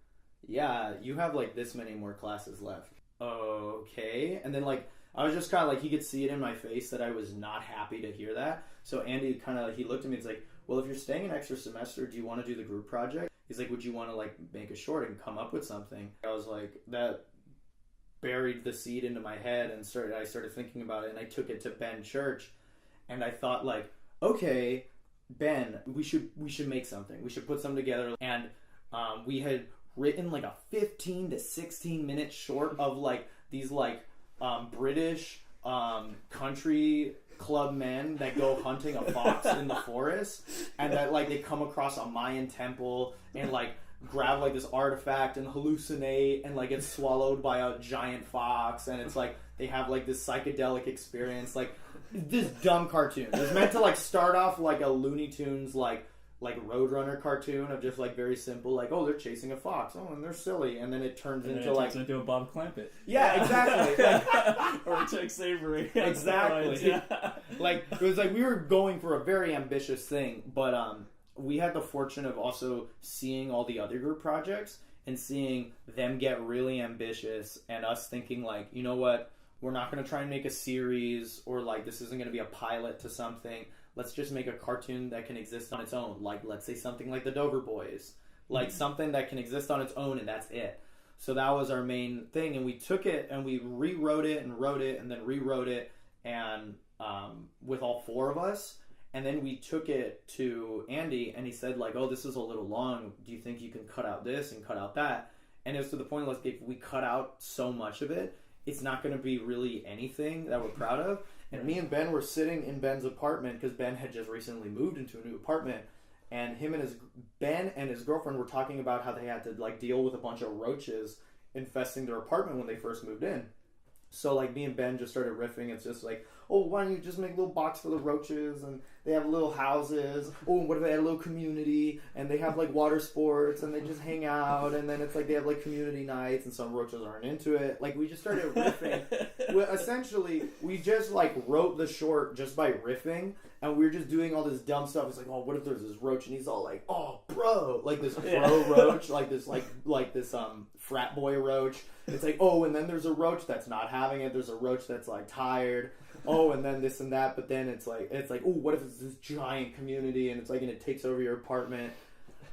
yeah, you have like this many more classes left. Okay. And then like, I was just kind of like, he could see it in my face that I was not happy to hear that. So Andy kind of, he looked at me and he's like, well, if you're staying an extra semester, do you want to do the group project? He's like, would you want to like make a short and come up with something? I was like, that buried the seed into my head, and I started thinking about it, and I took it to Ben Church, and I thought like, okay, Ben, we should make something. We should put something together. And we had written like a 15 to 16 minute short of like these like British country club men that go hunting a fox in the forest, and that like they come across a Mayan temple and like grab like this artifact and hallucinate and like get swallowed by a giant fox, and it's like they have like this psychedelic experience. Like this dumb cartoon. It was meant to like start off like a Looney Tunes like Roadrunner cartoon of just like very simple, like, oh, they're chasing a fox, oh, and they're silly, and then it turns into a Bob Clampett. Yeah, exactly. Like, or Chuck Savory. Exactly. Yeah. Like it was like we were going for a very ambitious thing, but we had the fortune of also seeing all the other group projects and seeing them get really ambitious, and us thinking like, you know what, we're not going to try and make a series, or like this isn't going to be a pilot to something. Let's just make a cartoon that can exist on its own. Like, let's say something like the Dover Boys. Like, something that can exist on its own, and that's it. So that was our main thing, and we took it, and we rewrote it, and wrote it, and then rewrote it, and with all 4 of us. And then we took it to Andy, and he said, like, oh, this is a little long. Do you think you can cut out this and cut out that? And it was to the point, like, if we cut out so much of it, it's not going to be really anything that we're proud of. And me and Ben were sitting in Ben's apartment, because Ben had just recently moved into a new apartment, and Ben and his girlfriend were talking about how they had to like deal with a bunch of roaches infesting their apartment when they first moved in. So like me and Ben just started riffing. It's just like, oh, why don't you just make a little box full of roaches, and they have little houses. Oh, what if they had a little community, and they have like water sports, and they just hang out, and then it's like they have like community nights, and some roaches aren't into it. Like we just started riffing. Essentially, we just like wrote the short just by riffing, and we were just doing all this dumb stuff. It's like, oh, what if there's this roach, and he's all like, oh, bro, like this bro roach, like this frat boy roach. It's like, oh, and then there's a roach that's not having it. There's a roach that's like tired. Oh, and then this and that. But then it's like, oh, what if it's this giant community, and it's like, and it takes over your apartment,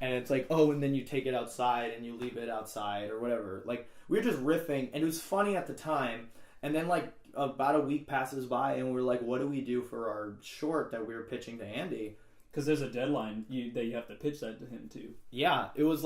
and it's like, oh, and then you take it outside and you leave it outside or whatever. Like we were just riffing, and it was funny at the time. And then like about a week passes by, and we're like, what do we do for our short that we were pitching to Andy? Because there's a deadline that you have to pitch that to him too. Yeah, it was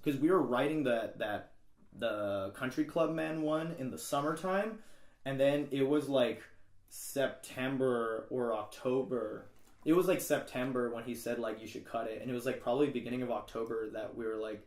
because we were writing the Country Club Man one in the summertime, and then it was like September or October. It was like September when he said like you should cut it, and it was like probably beginning of October that we were like,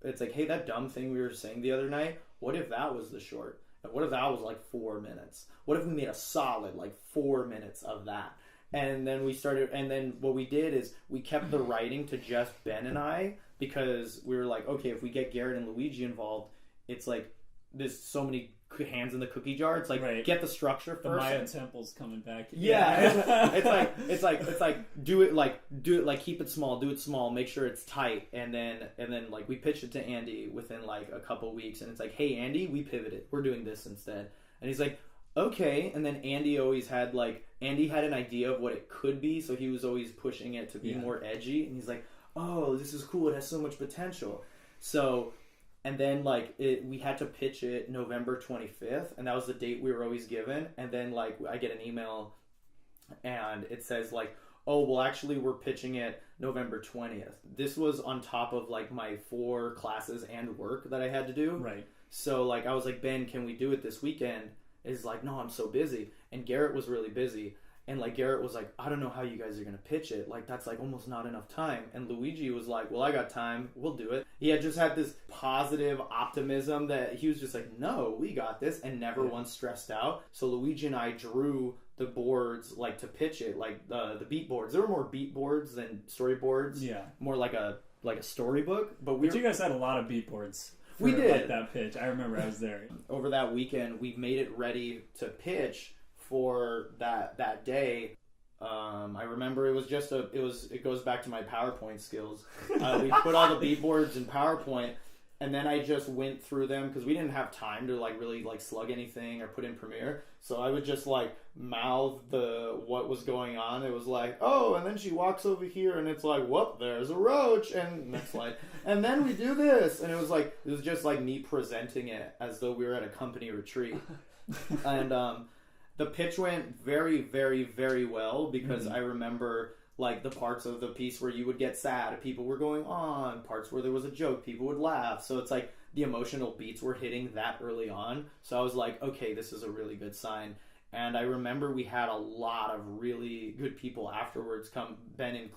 it's like, hey, that dumb thing we were saying the other night, what if that was the short? And what if that was like 4 minutes? What if we made a solid like 4 minutes of that? And then we started, and then what we did is we kept the writing to just Ben and I, because we were like, okay, if we get Garrett and Luigi involved, it's like there's so many hands in the cookie jar. It's like, right, get the structure first. The Mayan temple's coming back. Yeah, it's like do it like keep it small, do it small, make sure it's tight, and then like we pitched it to Andy within like a couple weeks, and it's like, hey Andy, we pivoted, we're doing this instead, and he's like, okay. And then Andy had an idea of what it could be, so he was always pushing it to be more edgy, and he's like, oh, this is cool, it has so much potential. So, and then like we had to pitch it November 25th, and that was the date we were always given. And then like I get an email, and it says like, oh, well actually we're pitching it November 20th. This was on top of like my 4 classes and work that I had to do. Right. So like I was like, Ben, can we do it this weekend? Is like, no, I'm so busy. And Garrett was really busy. And like Garrett was like, I don't know how you guys are going to pitch it. Like that's like almost not enough time. And Luigi was like, well, I got time. We'll do it. He had just had this positive optimism that he was just like, no, we got this, and never once stressed out. So Luigi and I drew the boards like to pitch it, like the beat boards. There were more beat boards than storyboards. Yeah. More like a like a storybook. But you guys had a lot of beat boards. We did. Like that pitch. I remember I was there. Over that weekend, we made it ready to pitch for that day. I remember it was just it goes back to my PowerPoint skills. We put all the beat boards in PowerPoint, and then I just went through them because we didn't have time to like really like slug anything or put in Premiere. So I would just like mouth what was going on. It was like, oh, and then she walks over here, and it's like, whoop, there's a roach, and next slide, and then we do this, and it was just like me presenting it as though we were at a company retreat, and the pitch went very, very, very well because I remember like the parts of the piece where you would get sad, people were going on, parts where there was a joke, people would laugh. So it's like the emotional beats were hitting that early on. So I was like, okay, this is a really good sign. And I remember we had a lot of really good people afterwards come. Ben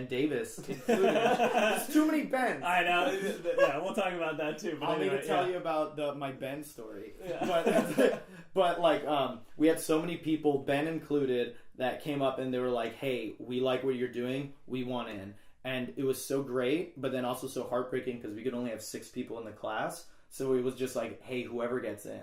Davis included. There's too many Bens. I know. Yeah, we'll talk about that too. But I'll need to tell you about my Ben story. Yeah. But like we had so many people, Ben included, that came up and they were like, hey, we like what you're doing. We want in. And it was so great, but then also so heartbreaking because we could only have 6 people in the class. So it was just like, hey, whoever gets in.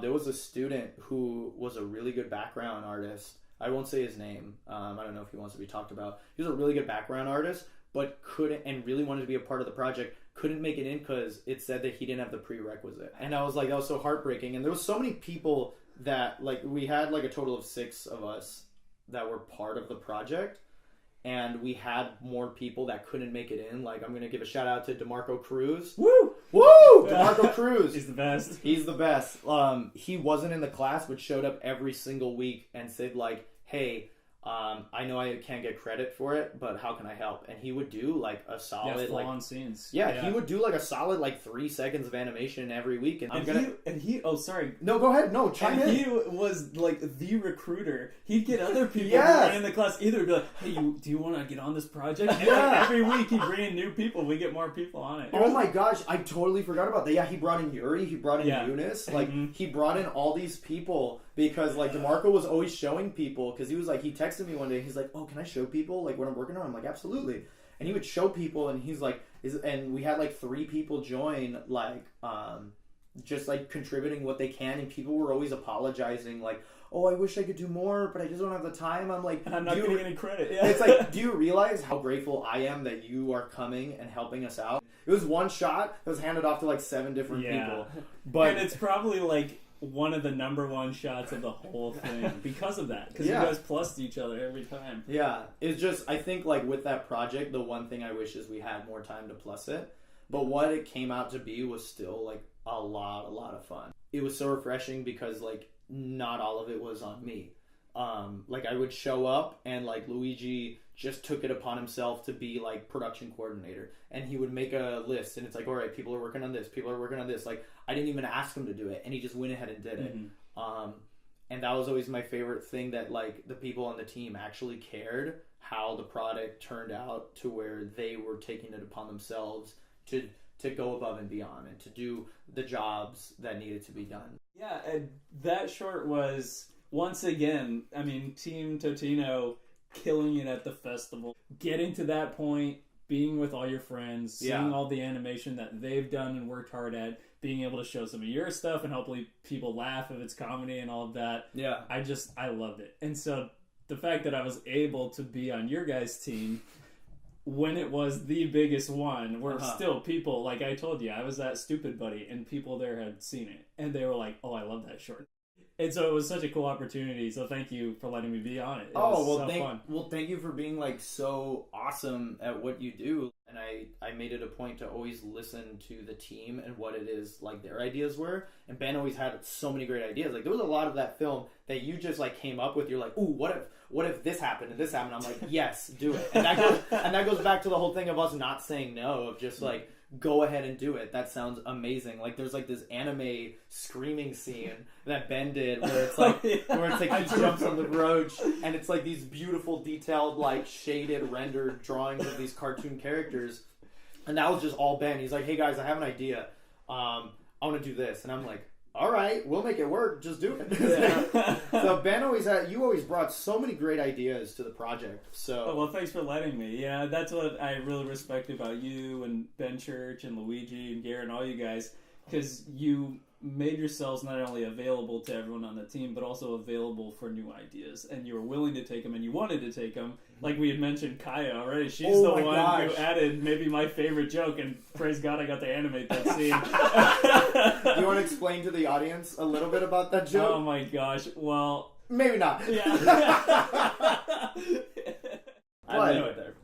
There was a student who was a really good background artist. I won't say his name. I don't know if he wants to be talked about. He was a really good background artist, but couldn't, and really wanted to be a part of the project, couldn't make it in because it said that he didn't have the prerequisite. And I was like, that was so heartbreaking. And there was so many people that, like, we had like a total of 6 of us that were part of the project. And we had more people that couldn't make it in. Like, I'm going to give a shout out to DeMarco Cruz. Woo! Woo! DeMarco Cruz. He's the best. He's the best. He wasn't in the class, but showed up every single week and said, like, hey, I know I can't get credit for it, but how can I help? And he would do like a solid full-on scenes. Yeah, he would do like a solid like 3 seconds of animation every week. And he oh sorry. No, go ahead. No, chime in. He was like the recruiter. He'd get other people who were in the class either be like, hey, do you want to get on this project? And every week he'd bring in new people. We get more people on it. Oh my gosh, I totally forgot about that. Yeah, he brought in Yuri, he brought in Eunice. Like he brought in all these people because like DeMarco was always showing people because he was like, he texted me one day, he's like, oh, can I show people like what I'm working on? I'm like, absolutely. And he would show people and he's like, and we had like 3 people join, like just like contributing what they can, and people were always apologizing like, oh, I wish I could do more, but I just don't have the time. I'm like, and I'm not getting any credit. Yeah. It's like, do you realize how grateful I am that you are coming and helping us out? It was one shot that was handed off to like 7 different people. But and it's probably like one of the number 1 shots of the whole thing because of that. Because you guys plussed each other every time. Yeah. It's just, I think like with that project, the one thing I wish is we had more time to plus it. But what it came out to be was still like a lot of fun. It was so refreshing because like not all of it was on me. Like I would show up and like Luigi just took it upon himself to be like production coordinator, and he would make a list and it's like, all right, people are working on this, people are working on this. Like I didn't even ask him to do it and he just went ahead and did it. And that was always my favorite thing, that like the people on the team actually cared how the product turned out to where they were taking it upon themselves to go above and beyond and to do the jobs that needed to be done. Yeah, and that short was, once again, I mean, Team Totino killing it at the festival. Getting to that point, being with all your friends, seeing all the animation that they've done and worked hard at, being able to show some of your stuff and hopefully people laugh if it's comedy and all of that. Yeah. I loved it. And so the fact that I was able to be on your guys' team when it was the biggest one, where still people, like I told you, I was that stupid buddy, and people there had seen it, and they were like, oh, I love that short. And so it was such a cool opportunity, so thank you for letting me be on it. It was fun. Well, thank you for being like so awesome at what you do. And I made it a point to always listen to the team and what it is like their ideas were. And Ben always had so many great ideas. Like there was a lot of that film that you just like came up with. You're like, ooh, what if this happened and this happened? I'm like, yes, do it. And that goes back to the whole thing of us not saying no, of just like, go ahead and do it. That sounds amazing. Like there's like this anime screaming scene that Ben did where it's like he jumps on the Roach, and it's like these beautiful detailed like shaded rendered drawings of these cartoon characters, and that was just all Ben. He's like, hey guys, I have an idea. I want to do this, and I'm like, all right, we'll make it work. Just do it. Yeah. So Ben you always brought so many great ideas to the project. So Oh, well, thanks for letting me. Yeah, that's what I really respect about you and Ben Church and Luigi and Garrett and all you guys, because you made yourselves not only available to everyone on the team, but also available for new ideas. And you were willing to take them, and you wanted to take them. Like we had mentioned Kaya already. She's the one who added maybe my favorite joke, and praise God I got to animate that scene. You want to explain to the audience a little bit about that joke? Oh my gosh. Well... Maybe not. Yeah. I know it there.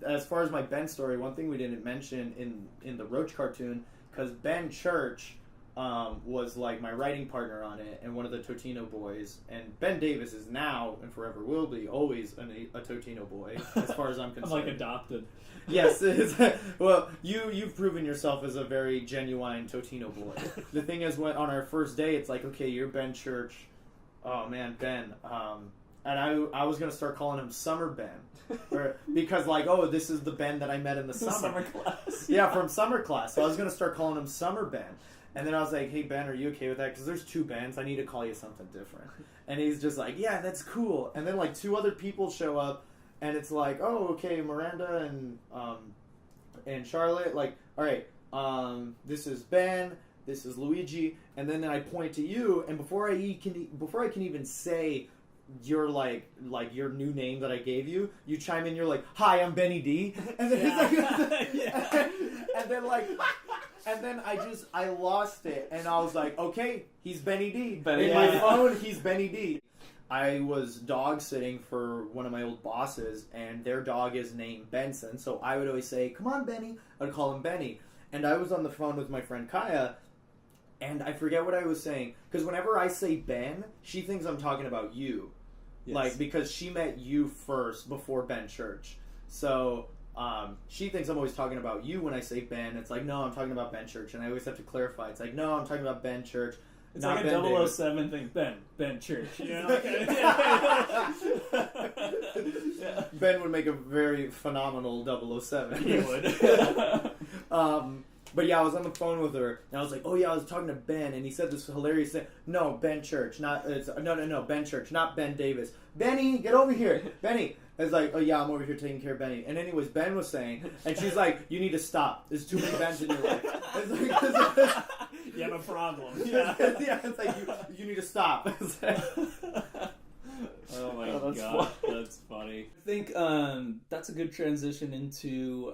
As far as my Ben story, one thing we didn't mention in the Roach cartoon, because Ben Church was like my writing partner on it and one of the Totino Boys, and Ben Davis is now and forever will be always a Totino boy as far as I'm concerned. I'm like adopted. Yes, well, you've proven yourself as a very genuine Totino boy. The thing is, when on our first day, it's like, okay, you're Ben Church. Oh man, Ben. And I was gonna start calling him Summer Ben, because like, oh, this is the Ben that I met in the summer class. Yeah, from summer class. So I was gonna start calling him Summer Ben. And then I was like, hey, Ben, are you okay with that? Because there's 2 Bens. I need to call you something different. And he's just like, yeah, that's cool. And then, like, 2 other people show up, and it's like, oh, okay, Miranda and Charlotte. Like, all right, this is Ben, this is Luigi. And then I point to you, and before I can even say your, like your new name that I gave you, you chime in, you're like, hi, I'm Benny D. And then he's like, and then, like... And then I lost it, and I was like, okay, he's Benny D. In my phone, he's Benny D. I was dog sitting for one of my old bosses, and their dog is named Benson, so I would always say, come on, Benny. I'd call him Benny. And I was on the phone with my friend Kaya, and I forget what I was saying, because whenever I say Ben, she thinks I'm talking about you. Yes. Like, because she met you first before Ben Church. So... she thinks I'm always talking about you when I say Ben. It's like, no, I'm talking about Ben Church, and I always have to clarify. It's like, no, I'm talking about Ben Church. It's not like a Ben 007 thing. Ben Church. You know? Yeah. Ben would make a very phenomenal 007. He would. But yeah, I was on the phone with her, and I was like, oh yeah, I was talking to Ben, and he said this hilarious thing. No, Ben Church, not, no, Ben Church, not Ben Davis. Benny, get over here. Benny. It's like, oh yeah, I'm over here taking care of Benny. And anyways, Ben was saying, and she's like, you need to stop. There's too many Bens in your life. It's like, you have a problem. Yeah, it's like, you need to stop. Oh my god, that's funny. I think that's a good transition into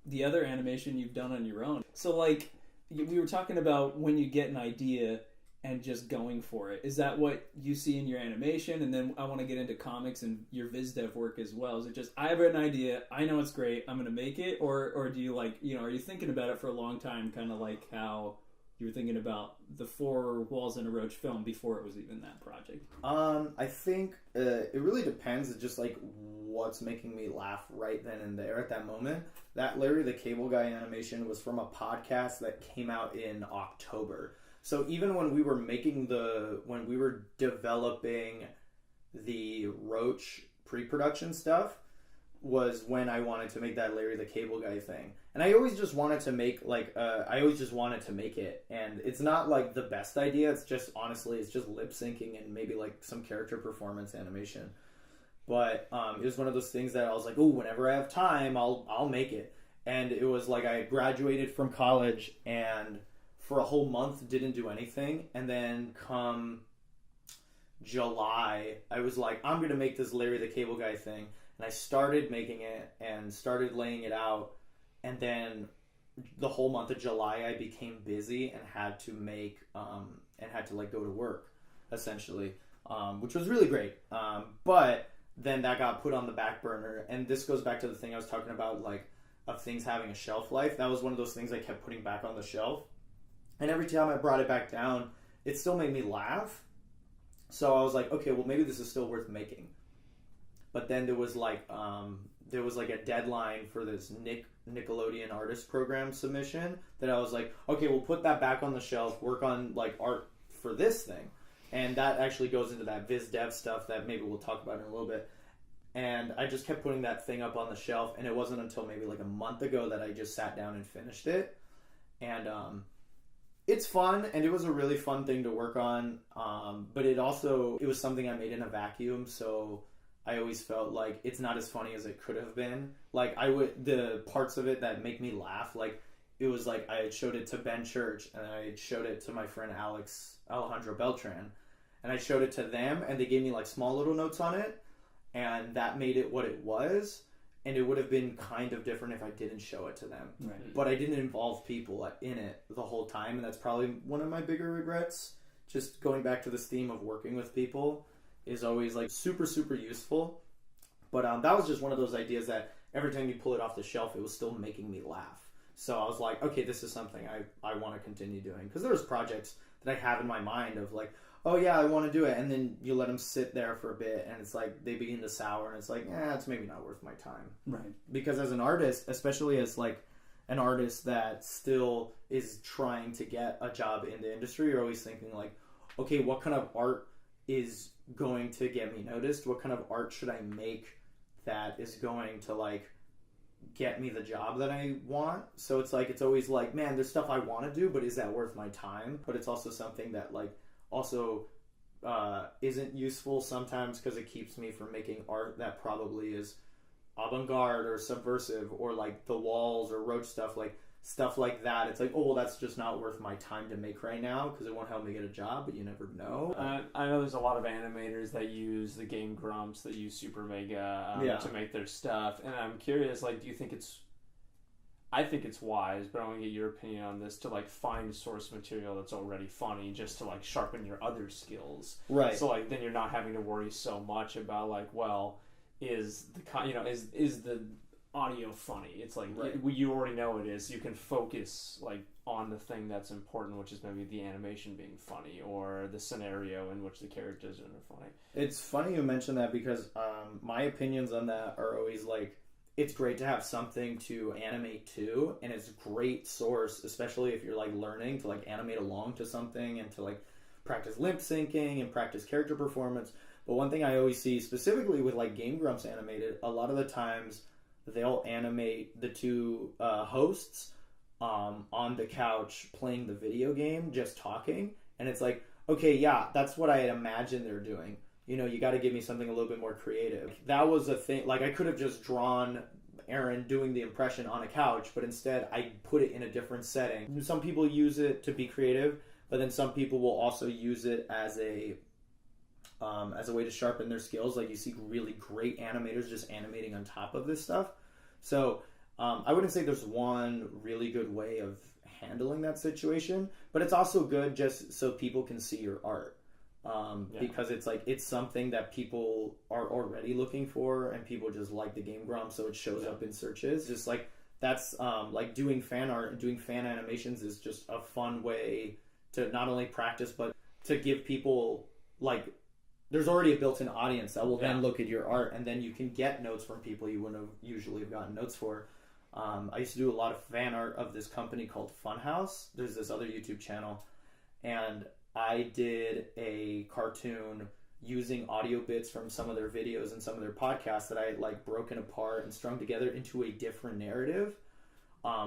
the other animation you've done on your own. So like, we were talking about when you get an idea and just going for it. Is that what you see in your animation? And then I want to get into comics and your viz dev work as well. Is it just, I have an idea, I know it's great, I'm going to make it? Or do you like, you know, are you thinking about it for a long time, kind of like how you were thinking about the 4 Walls in a Roach film before it was even that project? I think it really depends. It's just like what's making me laugh right then and there at that moment. That Larry the Cable Guy animation was from a podcast that came out in October. So even when we were when we were developing the Roach pre-production stuff, was when I wanted to make that Larry the Cable Guy thing. And I always just wanted to make, like, it. And it's not, like, the best idea. It's just, honestly, it's just lip-syncing and maybe, like, some character performance animation. But it was one of those things that I was like, oh, whenever I have time, I'll make it. And it was like I graduated from college and for a whole month didn't do anything. And then come July, I was like, I'm going to make this Larry the Cable Guy thing. And I started making it and started laying it out. And then the whole month of July, I became busy and had to make, like, go to work, essentially, which was really great. But then that got put on the back burner. And this goes back to the thing I was talking about, like, of things having a shelf life. That was one of those things I kept putting back on the shelf. And every time I brought it back down, it still made me laugh. So I was like, okay, well, maybe this is still worth making. But then there was like a deadline for this Nickelodeon artist program submission that I was like, okay, we'll put that back on the shelf, work on like art for this thing. And that actually goes into that viz dev stuff that maybe we'll talk about in a little bit. And I just kept putting that thing up on the shelf, and it wasn't until maybe like a month ago that I just sat down and finished it. And It's fun, and it was a really fun thing to work on. But it was something I made in a vacuum, so I always felt like it's not as funny as it could have been. Like the parts of it that make me laugh, like it was like I had showed it to Ben Church, and I had showed it to my friend Alejandro Beltran, and I showed it to them, and they gave me like small little notes on it, and that made it what it was. And it would have been kind of different if I didn't show it to them. Right. But I didn't involve people in it the whole time, and that's probably one of my bigger regrets. Just going back to this theme of working with people is always like super, super useful. But that was just one of those ideas that every time you pull it off the shelf, it was still making me laugh. So I was like, okay, this is something I want to continue doing. Because there's projects that I have in my mind of like, oh yeah, I want to do it, and then you let them sit there for a bit, and it's like they begin to sour, and it's like, it's maybe not worth my time. Right. Because as an artist, especially as like an artist that still is trying to get a job in the industry, you're always thinking like, okay, what kind of art is going to get me noticed? What kind of art should I make that is going to like get me the job that I want? So it's like, it's always like, man, there's stuff I want to do, but is that worth my time? But it's also something that like also isn't useful sometimes because it keeps me from making art that probably is avant-garde or subversive, or like the Walls or Roach stuff like that. It's like, oh well, that's just not worth my time to make right now because it won't help me get a job, but you never know. I know there's a lot of animators that use the Game Grumps, that use Super Mega to make their stuff, and I'm curious, like, do you think I think it's wise, but I want to get your opinion on this, to like find source material that's already funny, just to like sharpen your other skills. Right. So like then you're not having to worry so much about like, well, is the audio funny? It's like you already know it is. You can focus like on the thing that's important, which is maybe the animation being funny or the scenario in which the characters are funny. It's funny you mention that because my opinions on that are always like, it's great to have something to animate to, and it's a great source, especially if you're like learning to like animate along to something and to like practice lip syncing and practice character performance. But one thing I always see, specifically with like Game Grumps animated, a lot of the times they'll animate the two hosts on the couch playing the video game, just talking, and it's like, okay, yeah, that's what I had imagined they're doing. You know, you got to give me something a little bit more creative. That was a thing. Like, I could have just drawn Aaron doing the impression on a couch, but instead I put it in a different setting. Some people use it to be creative, but then some people will also use it as a way to sharpen their skills. Like, you see really great animators just animating on top of this stuff. So I wouldn't say there's one really good way of handling that situation, but it's also good just so people can see your art. Because it's like, it's something that people are already looking for, and people just like the Game Grump, so it shows up in searches. Just like, that's like doing fan art and doing fan animations is just a fun way to not only practice, but to give people, like, there's already a built-in audience that will then look at your art, and then you can get notes from people you wouldn't have usually have gotten notes for. I used to do a lot of fan art of this company called Funhouse. There's this other YouTube channel, and I did a cartoon using audio bits from some of their videos and some of their podcasts that I had like broken apart and strung together into a different narrative,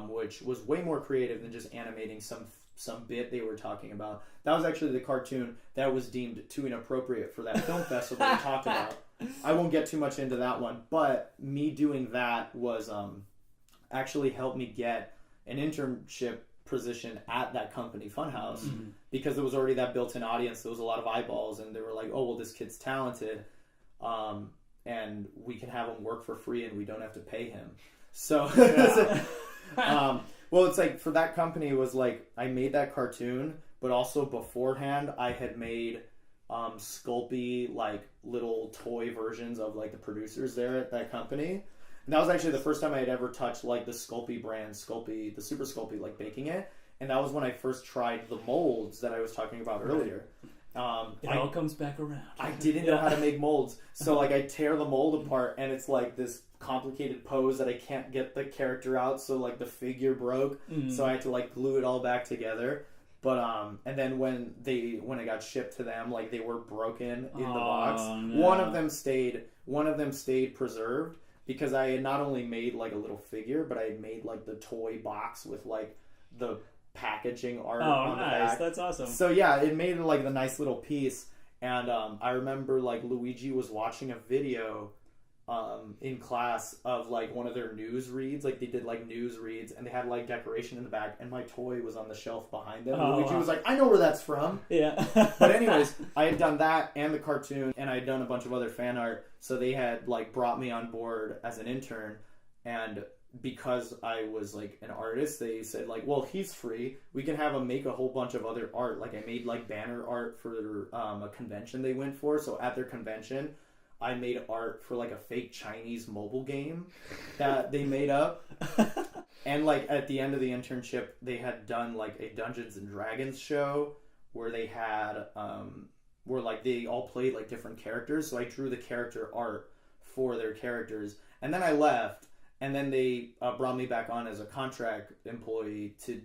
which was way more creative than just animating some bit they were talking about. That was actually the cartoon that was deemed too inappropriate for that film festival we talked about. I won't get too much into that one, but me doing that was actually helped me get an internship position at that company, Funhouse, because there was already that built-in audience. There was a lot of eyeballs, and they were like, oh well, this kid's talented, and we can have him work for free and we don't have to pay him. So well, it's like, for that company, it was like, I made that cartoon, but also beforehand I had made Sculpey, like little toy versions of like the producers there at that company. And that was actually the first time I had ever touched like the Sculpey brand, the Super Sculpey, like baking it. And that was when I first tried the molds that I was talking about earlier. It all comes back around. I didn't know how to make molds. So like I tear the mold apart, and it's like this complicated pose that I can't get the character out. So like the figure broke. So I had to like glue it all back together. But and then when it got shipped to them, like they were broken in the box. No. One of them stayed preserved, because I had not only made like a little figure, but I had made like the toy box with like the packaging art Oh, on the nice. back. That's awesome. So yeah, it made like the nice little piece. And I remember like Luigi was watching a video in class of like one of their news reads. Like they did like news reads, and they had like decoration in the back, and my toy was on the shelf behind them. Oh, Luigi wow. was like, I know where that's from. Yeah. But anyways, I had done that and the cartoon, and I had done a bunch of other fan art. So they had like brought me on board as an intern, and because I was like an artist, they said like, well, he's free. We can have him make a whole bunch of other art. Like I made like banner art for a convention they went for. So at their convention, I made art for like a fake Chinese mobile game that they made up. And like at the end of the internship, they had done like a Dungeons and Dragons show where they had where like they all played like different characters. So I drew the character art for their characters, and then I left. And then they brought me back on as a contract employee to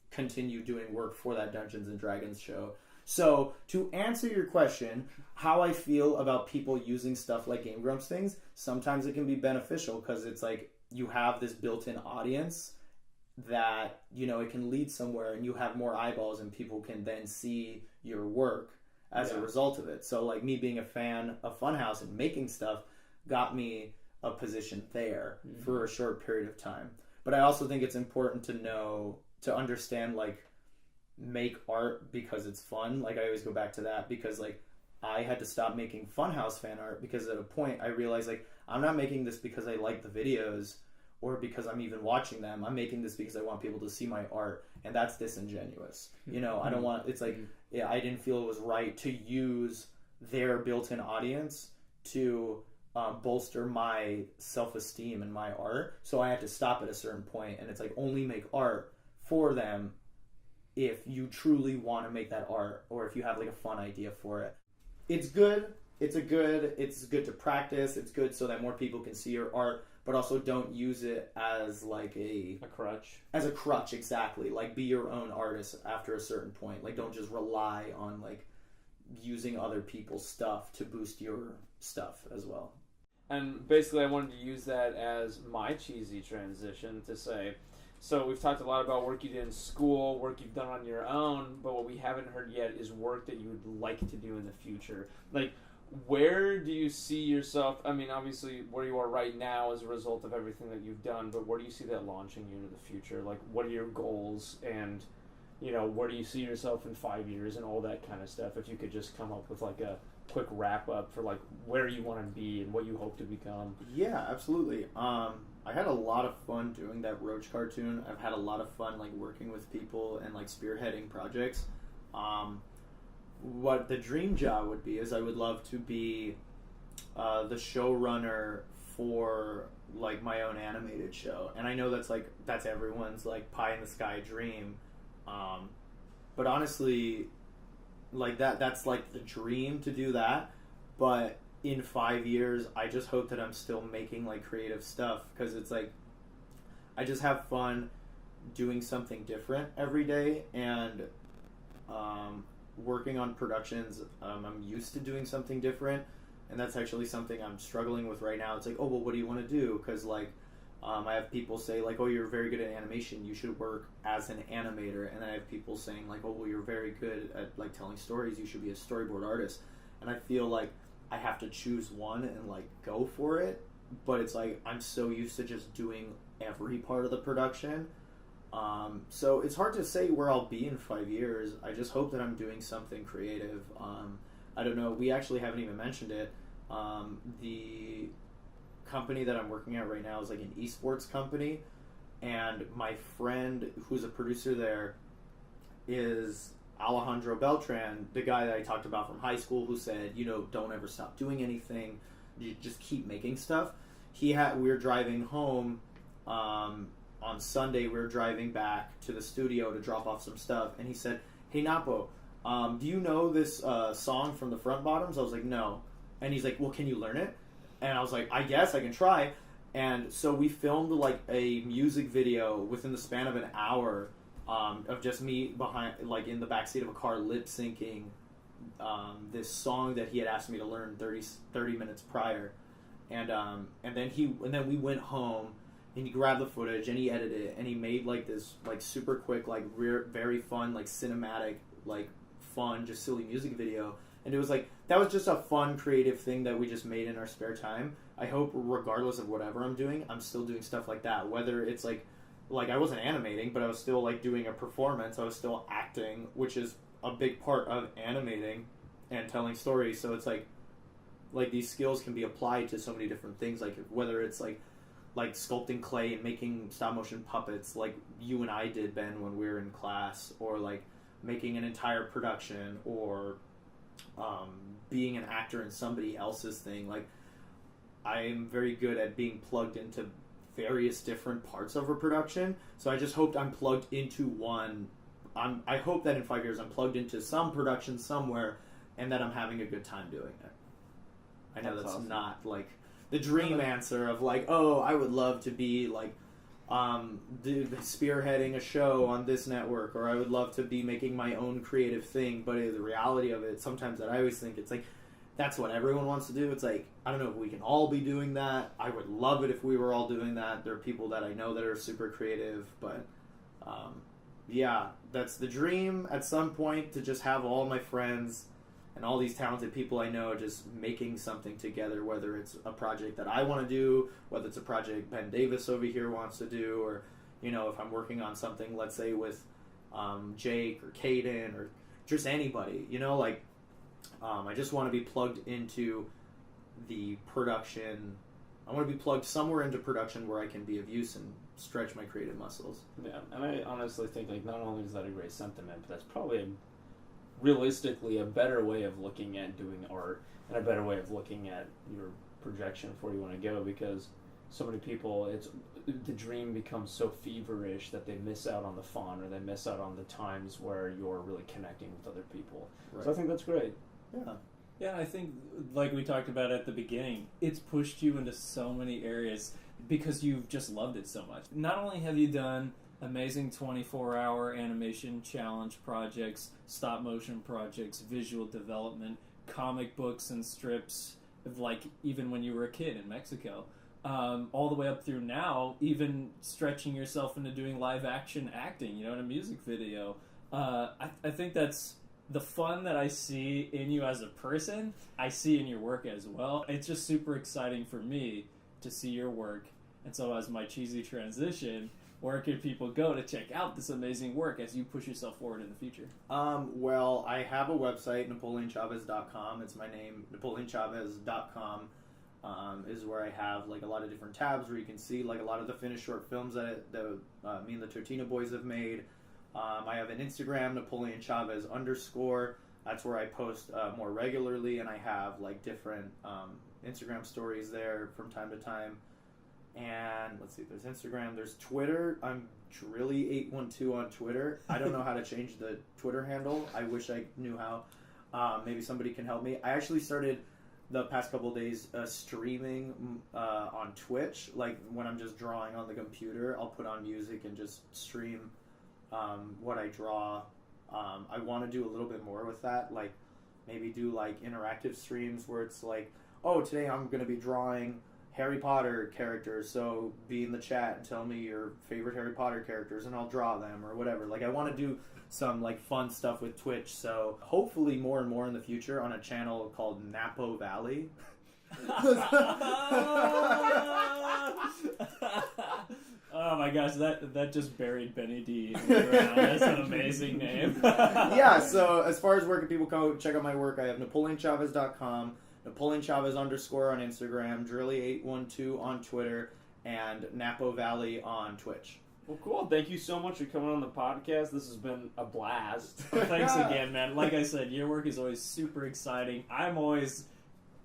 continue doing work for that Dungeons and Dragons show. So to answer your question, how I feel about people using stuff like Game Grumps things, sometimes it can be beneficial because it's like you have this built-in audience that, you know, it can lead somewhere, and you have more eyeballs, and people can then see your work as a result of it. So like me being a fan of Funhouse and making stuff got me a position there for a short period of time. But I also think it's important to understand, like, make art because it's fun. Like I always go back to that, because like I had to stop making Funhouse fan art because at a point I realized like I'm not making this because I like the videos or because I'm even watching them. I'm making this because I want people to see my art, and that's disingenuous. You know, I don't want, it's like, yeah, I didn't feel it was right to use their built-in audience to bolster my self-esteem and my art. So I had to stop at a certain point, and it's like only make art for them if you truly want to make that art, or if you have like a fun idea for it. It's good. It's good to practice. It's good so that more people can see your art, but also don't use it as like a crutch. As a crutch, exactly. Like be your own artist after a certain point. Like don't just rely on like using other people's stuff to boost your stuff as well. And basically I wanted to use that as my cheesy transition to say, so we've talked a lot about work you did in school, work you've done on your own, but what we haven't heard yet is work that you would like to do in the future. Like, where do you see yourself? I mean, obviously, where you are right now as a result of everything that you've done, but where do you see that launching you into the future? Like, what are your goals, and, you know, where do you see yourself in 5 years and all that kind of stuff? If you could just come up with, like, a quick wrap-up for, like, where you want to be and what you hope to become. Yeah, absolutely. I had a lot of fun doing that Roach cartoon. I've had a lot of fun, like, working with people and, like, spearheading projects. What the dream job would be is I would love to be the showrunner for like my own animated show, and I know that's everyone's like pie in the sky dream, but honestly, like that's like the dream to do that. But in 5 years, I just hope that I'm still making like creative stuff, because it's like I just have fun doing something different every day, and working on productions, I'm used to doing something different, and that's actually something I'm struggling with right now. It's like, oh, well, what do you want to do? Because like I have people say like, oh, you're very good at animation, you should work as an animator. And then I have people saying like, oh, well, you're very good at like telling stories, you should be a storyboard artist. And I feel like I have to choose one and like go for it, but it's like I'm so used to just doing every part of the production. So it's hard to say where I'll be in 5 years. I just hope that I'm doing something creative. I don't know. We actually haven't even mentioned it. The company that I'm working at right now is like an esports company, and my friend who's a producer there is Alejandro Beltran, the guy that I talked about from high school, who said, you know, don't ever stop doing anything. You just keep making stuff. We were driving home, on Sunday. We were driving back to the studio to drop off some stuff, and he said, hey Napo, do you know this song from the Front Bottoms? I was like, no. And he's like, well, can you learn it? And I was like, I guess I can try. And so we filmed like a music video within the span of an hour, of just me behind, like in the backseat of a car, lip syncing this song that he had asked me to learn 30 minutes prior. And then we went home, and he grabbed the footage and he edited it and he made like this like super quick like very fun like cinematic like fun just silly music video. And it was like, that was just a fun creative thing that we just made in our spare time. I hope regardless of whatever I'm doing, I'm still doing stuff like that, whether it's like I wasn't animating, but I was still like doing a performance, I was still acting, which is a big part of animating and telling stories. So it's like these skills can be applied to so many different things, like whether it's like sculpting clay and making stop motion puppets like you and I did, Ben, when we were in class, or like making an entire production, or being an actor in somebody else's thing. Like, I am very good at being plugged into various different parts of a production, so I just hoped I'm plugged into one. I hope that in 5 years I'm plugged into some production somewhere and that I'm having a good time doing it. I know that's awesome. Not like the dream answer of like, oh, I would love to be like spearheading a show on this network, or I would love to be making my own creative thing. But the reality of it, sometimes that I always think it's like, that's what everyone wants to do. It's like, I don't know if we can all be doing that. I would love it if we were all doing that. There are people that I know that are super creative, but yeah, that's the dream at some point, to just have all my friends and all these talented people I know just making something together, whether it's a project that I want to do, whether it's a project Ben Davis over here wants to do, or, you know, if I'm working on something, let's say with Jake or Caden or just anybody, you know, like, I just want to be plugged into the production. I want to be plugged somewhere into production where I can be of use and stretch my creative muscles. Yeah, and I honestly think, like, not only is that a great sentiment, but that's probably realistically a better way of looking at doing art, and a better way of looking at your projection for where you want to go, because so many people, the dream becomes so feverish that they miss out on the fun, or they miss out on the times where you're really connecting with other people. Right. So I think that's great. Yeah. Yeah, I think, like we talked about at the beginning, it's pushed you into so many areas because you've just loved it so much. Not only have you done amazing 24-hour animation challenge projects, stop-motion projects, visual development, comic books and strips, like even when you were a kid in Mexico, all the way up through now, even stretching yourself into doing live-action acting, you know, in a music video. I think that's the fun that I see in you as a person, I see in your work as well. It's just super exciting for me to see your work. And so as my cheesy transition, where can people go to check out this amazing work as you push yourself forward in the future? Well, I have a website, NapoleonChavez.com. It's my name, NapoleonChavez.com. Is where I have like a lot of different tabs where you can see like a lot of the finished short films that me and the Totino Boys have made. I have an Instagram, Napoleon Chavez _. That's where I post more regularly, and I have like different Instagram stories there from time to time. And let's see, there's Instagram, there's Twitter. I'm Drilly812 on Twitter. I don't know how to change the Twitter handle. I wish I knew how. Maybe somebody can help me. I actually started the past couple of days streaming on Twitch. Like when I'm just drawing on the computer, I'll put on music and just stream what I draw. I want to do a little bit more with that, like maybe do like interactive streams where it's like, oh, today I'm going to be drawing Harry Potter characters, so be in the chat and tell me your favorite Harry Potter characters and I'll draw them or whatever. Like I want to do some like fun stuff with Twitch, so hopefully more and more in the future on a channel called Napo Valley. Oh my gosh, that just buried Benny D in the ground. That's an amazing name. Yeah, so as far as where can people go check out my work, I have NapoleonChavez.com, Napoleon Chavez _ on Instagram, Drilly812 on Twitter, and Napo Valley on Twitch. Well, cool. Thank you so much for coming on the podcast. This has been a blast. Thanks again, man. Like I said, your work is always super exciting. I'm always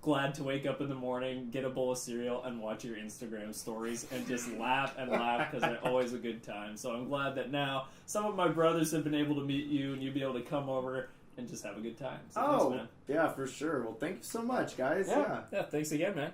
glad to wake up in the morning, get a bowl of cereal, and watch your Instagram stories and just laugh and laugh because they're always a good time. So I'm glad that now some of my brothers have been able to meet you and you'll be able to come over and just have a good time. So thanks, man. Yeah, for sure. Well, thank you so much, guys. Yeah, thanks again, man.